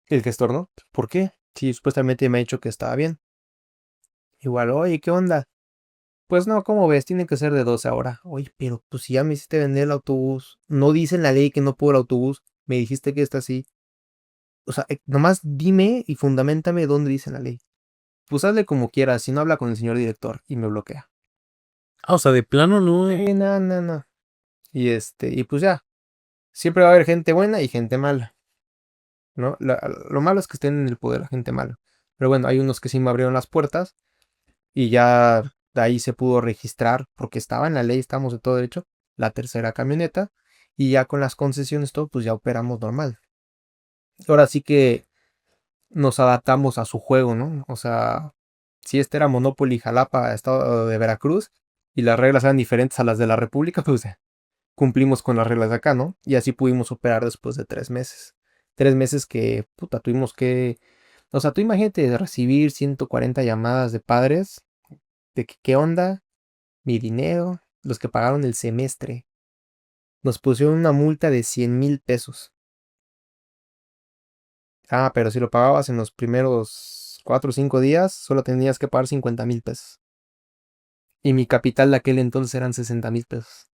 el gestor, ¿no? ¿Por qué? Sí, supuestamente me ha dicho que estaba bien. Igual, oye, ¿qué onda? Pues no, ¿cómo ves? Tiene que ser de 12 ahora. Oye, pero pues si ya me hiciste vender el autobús. No dice en la ley que no puedo el autobús. Me dijiste que está así. O sea, nomás dime y fundamentame dónde dice en la ley. Pues hazle como quieras, si no habla con el señor director y me bloquea. Ah, o sea, de plano no. No, no, no. Y pues ya. Siempre va a haber gente buena y gente mala, ¿no? Lo malo es que estén en el poder la gente mala. Pero bueno, hay unos que sí me abrieron las puertas y ya de ahí se pudo registrar, porque estaba en la ley, estamos de todo derecho, la tercera camioneta. Y ya con las concesiones, todo, pues ya operamos normal. Ahora sí que nos adaptamos a su juego, ¿no? O sea, si este era Monopoly Jalapa, estado de Veracruz, y las reglas eran diferentes a las de la República, pues cumplimos con las reglas de acá, ¿no? Y así pudimos operar después de 3 meses. 3 meses que, puta, tuvimos que... O sea, tú imagínate recibir 140 llamadas de padres de que, qué onda, mi dinero, los que pagaron el semestre. Nos pusieron una multa de 100,000 pesos. Ah, pero si lo pagabas en los primeros 4 o 5 días, solo tenías que pagar 50,000 pesos. Y mi capital de aquel entonces eran 60,000 pesos.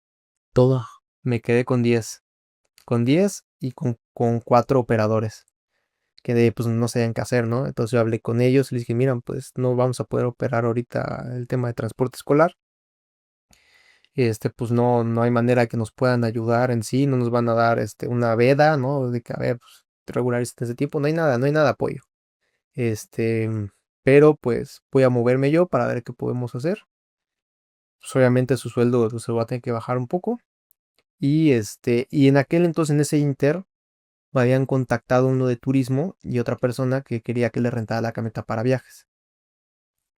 Toda. Me quedé con 10. Con 10 y con 4 operadores. Que pues no sabían qué hacer, ¿no? Entonces yo hablé con ellos y les dije, miren, pues no vamos a poder operar ahorita el tema de transporte escolar. Pues no hay manera que nos puedan ayudar en sí, no nos van a dar una veda, ¿no? De que, a ver, pues, regularizar ese tipo, no hay nada de apoyo. Este, pero pues voy a moverme yo para ver qué podemos hacer. Pues, obviamente su sueldo pues, se va a tener que bajar un poco. Y en aquel entonces, en ese inter, me habían contactado uno de turismo y otra persona que quería que le rentara la camioneta para viajes.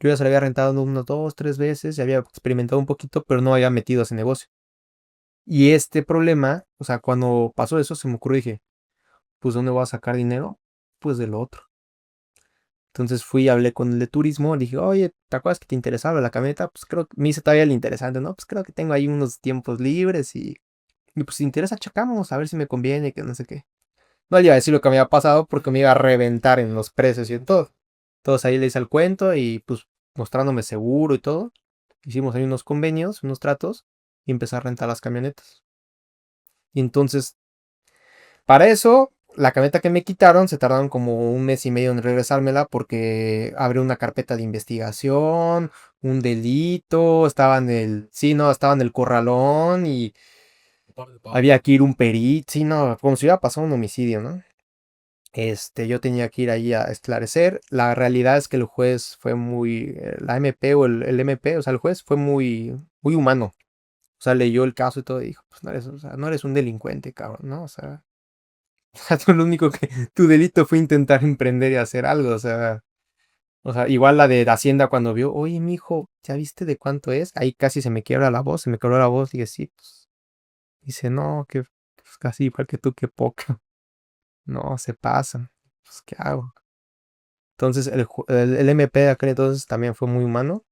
Yo ya se la había rentado unas 2, 3 veces, ya había experimentado un poquito, pero no había metido ese negocio. Y este problema, o sea, cuando pasó eso, se me ocurrió y dije, pues ¿dónde voy a sacar dinero? Pues de lo otro. Entonces fui y hablé con el de turismo, le dije, oye, ¿te acuerdas que te interesaba la camioneta? Pues creo que me hice todavía el interesante, ¿no? Pues creo que tengo ahí unos tiempos libres y pues si te interesa, checamos, a ver si me conviene, que no sé qué. No le iba a decir lo que me había pasado porque me iba a reventar en los precios y en todo. Entonces ahí le hice el cuento y pues mostrándome seguro y todo. Hicimos ahí unos convenios, unos tratos y empecé a rentar las camionetas. Y entonces, para eso, la camioneta que me quitaron se tardaron como un mes y medio en regresármela porque abrió una carpeta de investigación, un delito, sí, no, estaba en el corralón y había que ir un perito, sí, no, como si hubiera pasado un homicidio, ¿no? Yo tenía que ir ahí a esclarecer. La realidad es que el juez fue la MP o el MP, o sea, el juez fue muy, muy humano. O sea, leyó el caso y todo y dijo, pues no eres, o sea, no eres un delincuente, cabrón, ¿no? O sea, tú lo único que, tu delito fue intentar emprender y hacer algo, o sea, igual la de Hacienda cuando vio, oye, mijo, ¿ya viste de cuánto es? Ahí casi se me quiebra la voz, se me quebró la voz, y dije, sí, pues, dice, no, que pues, casi igual que tú, que poca. No, se pasan. Pues, ¿qué hago? Entonces el MP de aquel entonces también fue muy humano.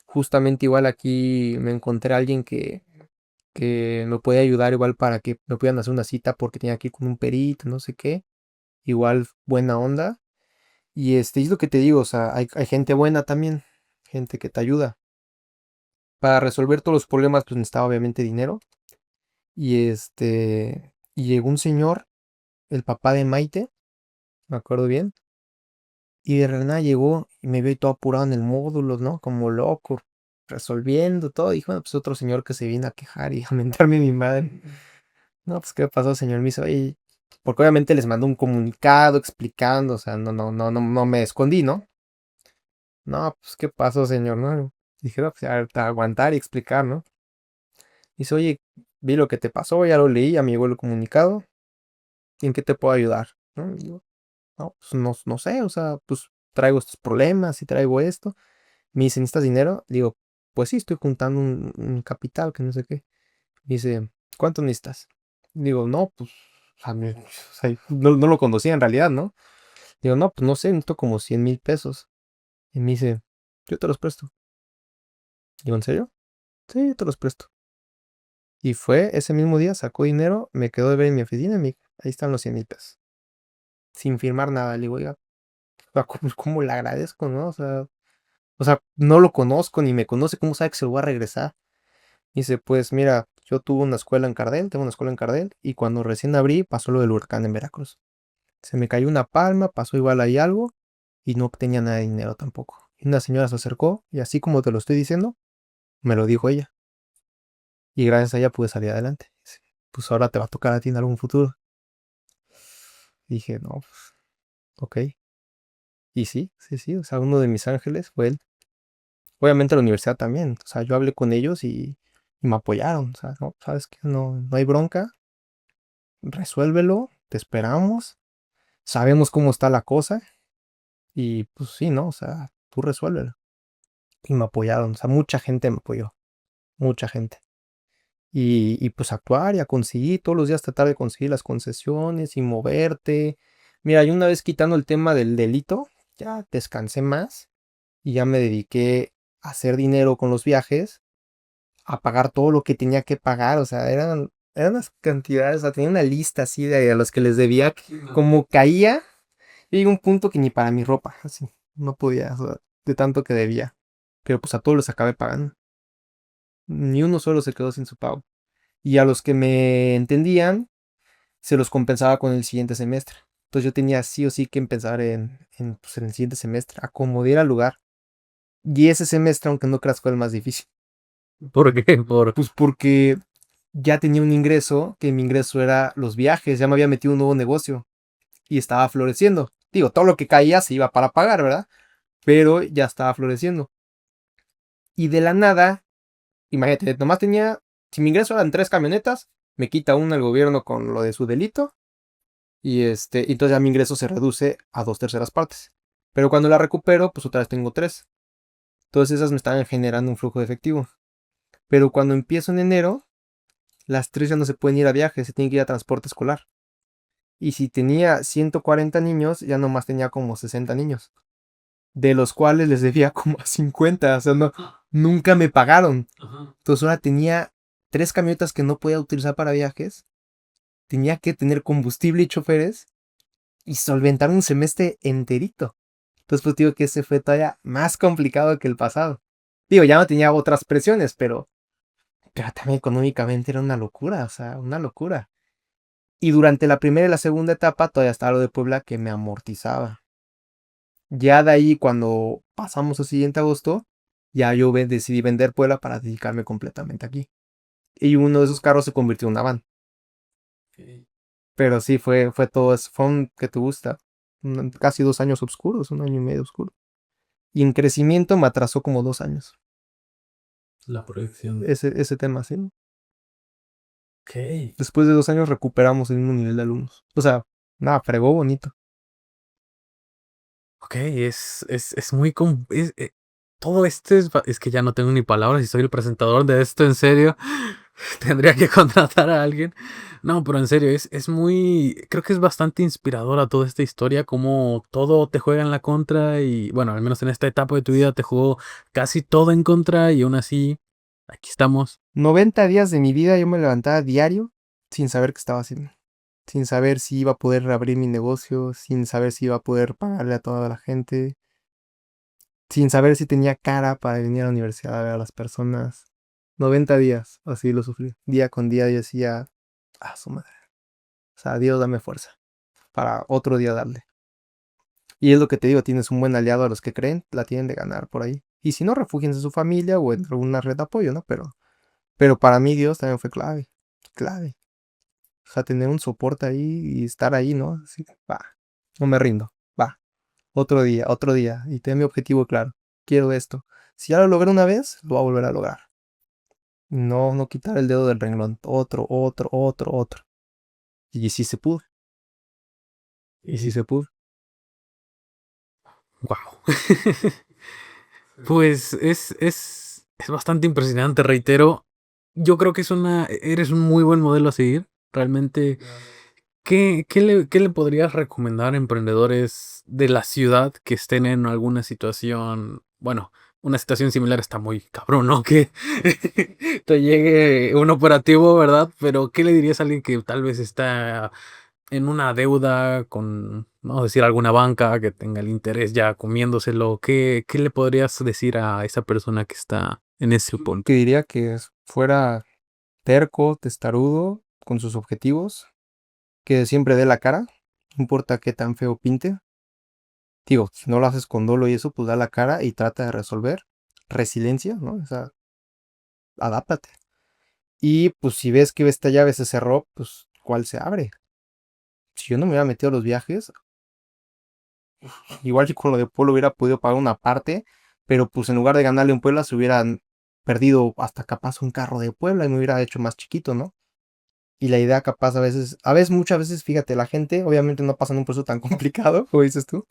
Justamente igual aquí me encontré a alguien que me puede ayudar igual para que me puedan hacer una cita porque tenía que ir con un perito, no sé qué. Igual buena onda. Y es lo que te digo, o sea, hay gente buena también, gente que te ayuda. Para resolver todos los problemas, pues necesitaba obviamente dinero. Y llegó un señor, el papá de Maite, me acuerdo bien. Y de la nada llegó y me vio todo apurado en el módulo, ¿no? Como loco. resolviendo todo. Dijo, bueno, pues otro señor que se vino a quejar y a mentarme a mi madre. No, pues, ¿qué pasó, señor? Me dice, oye, porque obviamente les mandó un comunicado explicando, o sea, no me escondí, ¿no? No, pues, ¿qué pasó, señor? No, dije, no, pues, aguantar y explicar, ¿no? Dice, oye, vi lo que te pasó, ya lo leí, ya me llegó el comunicado, ¿en qué te puedo ayudar? ¿No? Y digo, no, pues, no sé, o sea, pues, traigo estos problemas y traigo esto. Me dice, ¿necesitas dinero? Digo, pues sí, estoy juntando un capital, que no sé qué. Me dice, ¿cuánto necesitas? Digo, no, pues, o sea, no lo conocía en realidad, ¿no? Digo, no, pues no sé, necesito como 100,000 pesos. Y me dice, yo te los presto. Digo, ¿en serio? Sí, yo te los presto. Y fue ese mismo día, sacó dinero, me quedó de ver en mi oficina y ahí están los 100,000 pesos. Sin firmar nada. Le digo, oiga, o sea, ¿cómo le agradezco, no? O sea, no lo conozco ni me conoce, ¿cómo sabe que se lo voy a regresar? Dice, pues mira, yo tuve una escuela en Cardel, tengo una escuela en Cardel, y cuando recién abrí pasó lo del huracán en Veracruz. Se me cayó una palma, pasó igual ahí algo, y no tenía nada de dinero tampoco. Y una señora se acercó, y así como te lo estoy diciendo, me lo dijo ella. Y gracias a ella pude salir adelante. Dice, pues ahora te va a tocar a ti en algún futuro. Y dije, no, pues, ok. Y sí, sí, sí, o sea, uno de mis ángeles fue él. Obviamente la universidad también, o sea, yo hablé con ellos y me apoyaron, o sea, no, sabes que no hay bronca, resuélvelo, te esperamos, sabemos cómo está la cosa y pues sí, ¿no? O sea, tú resuélvelo. Y me apoyaron, o sea, mucha gente me apoyó, mucha gente. Y pues actuar y a conseguir, todos los días tratar de conseguir las concesiones y moverte. Mira, yo una vez quitando el tema del delito, ya descansé más y ya me dediqué a hacer dinero con los viajes, a pagar todo lo que tenía que pagar, o sea, eran unas cantidades, o sea, tenía una lista así de a los que les debía, como caía, y llegó un punto que ni para mi ropa, así, no podía, o sea, de tanto que debía, pero pues a todos los acabé pagando, ni uno solo se quedó sin su pago, y a los que me entendían, se los compensaba con el siguiente semestre, entonces yo tenía sí o sí que empezar pues, en el siguiente semestre, acomodar al lugar, y ese semestre, aunque no creas, fue el más difícil. ¿Por qué? Pues porque ya tenía un ingreso, que mi ingreso era los viajes, ya me había metido un nuevo negocio y estaba floreciendo. Digo, todo lo que caía se iba para pagar, ¿verdad? Pero ya estaba floreciendo. Y de la nada, imagínate, nomás tenía, si mi ingreso eran 3 camionetas, me quita una el gobierno con lo de su delito y entonces ya mi ingreso se reduce a 2/3 partes. Pero cuando la recupero, pues otra vez tengo tres. Entonces esas me estaban generando un flujo de efectivo. Pero cuando empiezo en enero, las tres ya no se pueden ir a viajes, se tienen que ir a transporte escolar. Y si tenía 140 niños, ya nomás tenía como 60 niños. De los cuales les debía como a 50. O sea, no, nunca me pagaron. Entonces ahora tenía 3 camionetas que no podía utilizar para viajes. Tenía que tener combustible y choferes. Y solventar un semestre enterito. Entonces pues digo que ese fue todavía más complicado que el pasado. Digo, ya no tenía otras presiones, pero también económicamente era una locura. O sea, una locura. Y durante la primera y la segunda etapa todavía estaba lo de Puebla que me amortizaba. Ya de ahí, cuando pasamos al siguiente agosto, ya yo decidí vender Puebla para dedicarme completamente aquí. Y uno de esos carros se convirtió en una van. Ok. Pero sí, fue todo eso. Fue un que te gusta. Casi 2 años oscuros, 1 año y medio oscuro. Y en crecimiento me atrasó como 2 años. La proyección. Ese tema, sí. Ok. Después de 2 años recuperamos el mismo nivel de alumnos. O sea, nada, fregó bonito. Ok, es muy... todo esto es que ya no tengo ni palabras y soy el presentador de esto, en serio. Tendría que contratar a alguien. No, pero en serio, es muy... Creo que es bastante inspiradora toda esta historia, como todo te juega en la contra y, bueno, al menos en esta etapa de tu vida te jugó casi todo en contra y aún así, aquí estamos. 90 días de mi vida yo me levantaba diario sin saber qué estaba haciendo. Sin saber si iba a poder reabrir mi negocio, sin saber si iba a poder pagarle a toda la gente, sin saber si tenía cara para venir a la universidad a ver a las personas. 90 días, así lo sufrí. Día con día yo decía, su madre. O sea, Dios dame fuerza para otro día darle. Y es lo que te digo, tienes un buen aliado a los que creen, la tienen de ganar por ahí. Y si no, refúgiense en su familia o en alguna red de apoyo, ¿no? Pero para mí Dios también fue clave, clave. O sea, tener un soporte ahí y estar ahí, ¿no? Así, va, no me rindo, va. Otro día. Y tener mi objetivo claro. Quiero esto. Si ya lo logré una vez, lo voy a volver a lograr. No, no quitar el dedo del renglón. Otro. Y sí se pudo. Y sí se pudo. Wow. Pues es bastante impresionante, reitero. Yo creo que eres un muy buen modelo a seguir. Realmente, ¿qué le podrías recomendar a emprendedores de la ciudad que estén en alguna situación? Bueno, una situación similar está muy cabrón, ¿no? Que te llegue un operativo, ¿verdad? Pero ¿qué le dirías a alguien que tal vez está en una deuda con, vamos a decir, alguna banca que tenga el interés ya comiéndoselo? ¿Qué le podrías decir a esa persona que está en ese Que punto? diría que fuera terco, testarudo, con sus objetivos. Que siempre dé la cara. No importa qué tan feo pinte. Digo, si no lo haces con dolo y eso, pues da la cara y trata de resolver. Resiliencia, ¿no? O sea, adáptate. Y pues si ves que esta llave se cerró, pues ¿cuál se abre? Si yo no me hubiera metido a los viajes, igual que con lo de Puebla hubiera podido pagar una parte, pero pues en lugar de ganarle un Puebla se hubieran perdido hasta capaz un carro de Puebla y me hubiera hecho más chiquito, ¿no? Y la idea capaz muchas veces, fíjate, la gente obviamente no pasa en un proceso tan complicado, como dices tú,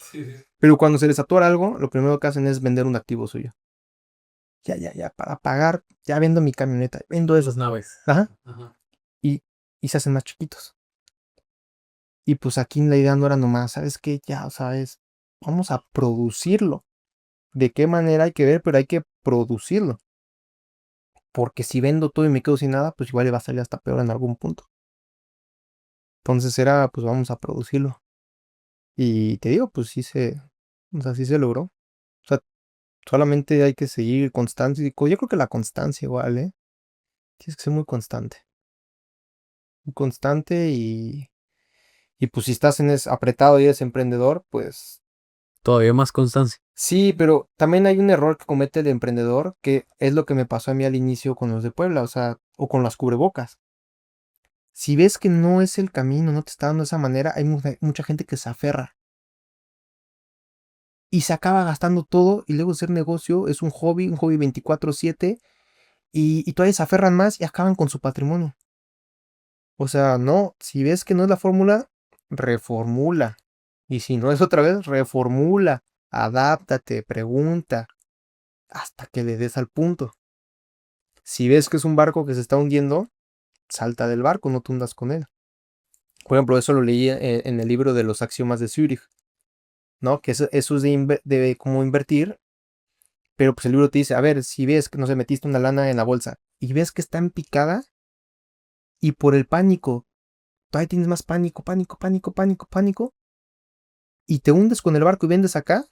pero cuando se les atora algo, lo primero que hacen es vender un activo suyo. Ya, para pagar, ya vendo mi camioneta, vendo esas naves. Ajá. Ajá. Y, y se hacen más chiquitos. Y pues aquí la idea no era nomás, ¿sabes qué? Ya, ¿sabes? Vamos a producirlo. ¿De qué manera hay que ver? Pero hay que producirlo. Porque si vendo todo y me quedo sin nada, pues igual le va a salir hasta peor en algún punto. Entonces era, pues vamos a producirlo. Y te digo, pues o sea, sí se logró. O sea, solamente hay que seguir constante. Yo creo que la constancia igual, ¿eh? Tienes que ser muy constante. Muy constante y pues si estás apretado y eres emprendedor, pues Todavía más constancia. sí, pero también hay un error que comete el emprendedor, que es lo que me pasó a mí al inicio con los de Puebla, o sea, o con las cubrebocas. Si ves que no es el camino, no te está dando de esa manera, hay mucha gente que se aferra y se acaba gastando todo y luego hacer negocio es un hobby 24/7 y todavía se aferran más y acaban con su patrimonio. O sea, no, si ves que no es la fórmula, reformula. Y si no es otra vez, reformula, adáptate, pregunta, hasta que le des al punto. Si ves que es un barco que se está hundiendo, salta del barco, no te hundas con él. Por ejemplo, eso lo leí en el libro de los axiomas de Zurich, ¿no? Que eso es de cómo invertir, pero pues el libro te dice, a ver, si ves que no se metiste una lana en la bolsa y ves que está en picada y por el pánico, todavía tienes más pánico, y te hundes con el barco y vendes acá,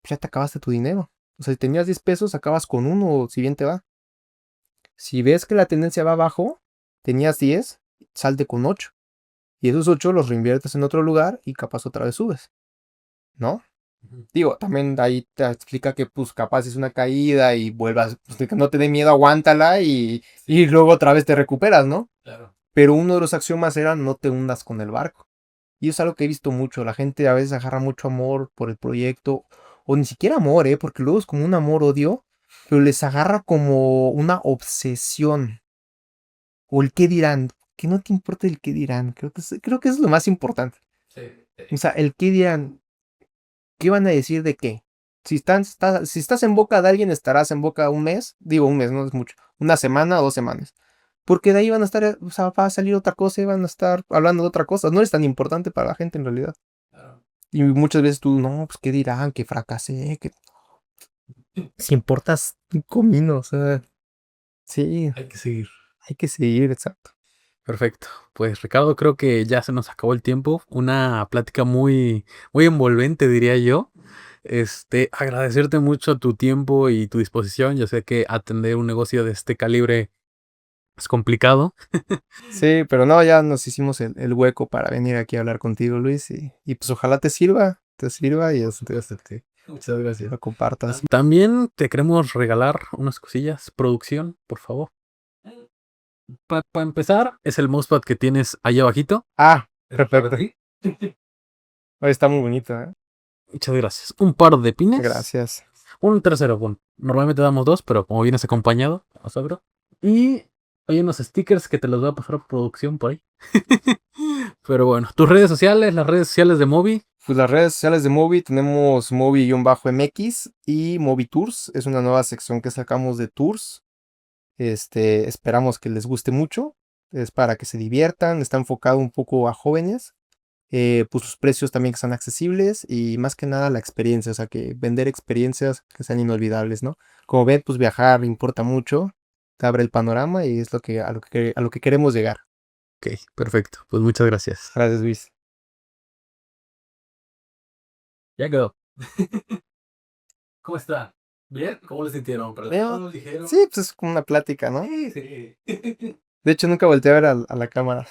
pues ya te acabaste tu dinero. O sea, si tenías 10 pesos, acabas con uno, o si bien te va. Si ves que la tendencia va abajo, tenías 10, salte con 8. Y esos 8 los reinviertes en otro lugar y capaz otra vez subes, ¿no? Ujú. Digo, también ahí te explica que pues capaz es una caída y vuelvas, pues, que no te dé miedo, aguántala y luego otra vez te recuperas, ¿no? Claro. Pero uno de los axiomas era no te hundas con el barco. Y es algo que he visto mucho. La gente a veces agarra mucho amor por el proyecto. O ni siquiera amor, ¿eh? Porque luego es como un amor-odio. Pero les agarra como una obsesión. O el qué dirán. Que no te importa el qué dirán. Creo que es lo más importante. Sí. O sea, el qué dirán. ¿Qué van a decir de qué? Si estás en boca de alguien, estarás en boca un mes. Digo, un mes, no es mucho. Una semana o 2 semanas. Porque de ahí van a estar, o sea, va a salir otra cosa y van a estar hablando de otra cosa. No es tan importante para la gente en realidad. Claro. Y muchas veces tú, no, pues qué dirán, que fracasé, que si importas un comino, o sea, sí, Hay que seguir. hay que seguir, exacto. Perfecto. Pues Ricardo, creo que ya se nos acabó el tiempo. Una plática muy, muy envolvente, diría yo. Agradecerte mucho tu tiempo y tu disposición. Yo sé que atender un negocio de este calibre es complicado. Sí, pero no, ya nos hicimos el hueco para venir aquí a hablar contigo, Luis, y pues ojalá te sirva y Muchas gracias. lo compartas. También te queremos regalar unas cosillas. Producción, por favor. Para empezar, es el mousepad que tienes ahí abajito. Ah, perfecto. Oye, está muy bonito, ¿eh? Muchas gracias. Un par de pines. Gracias. Un tercero, bueno, normalmente damos dos, pero como vienes acompañado, vamos a ver. Y hay unos stickers que te los voy a pasar a producción por ahí. Pero bueno, tus redes sociales, las redes sociales de Moby. Pues las redes sociales de Moby tenemos Moby-MX y Moby Tours. Es una nueva sección que sacamos de tours. Esperamos que les guste mucho. Es para que se diviertan. Está enfocado un poco a jóvenes. Pues sus precios también que sean accesibles y más que nada la experiencia. O sea, que vender experiencias que sean inolvidables, ¿no? Como ven, pues viajar importa mucho. Te abre el panorama y es a lo que queremos llegar. Ok, perfecto. Pues muchas gracias. Gracias, Luis. Ya quedó. ¿Cómo está? ¿Bien? ¿Cómo le sintieron? ¿Relajado? ¿Ligero? Sí, pues es como una plática, ¿no? Sí, sí. De hecho, nunca volteé a ver a la cámara.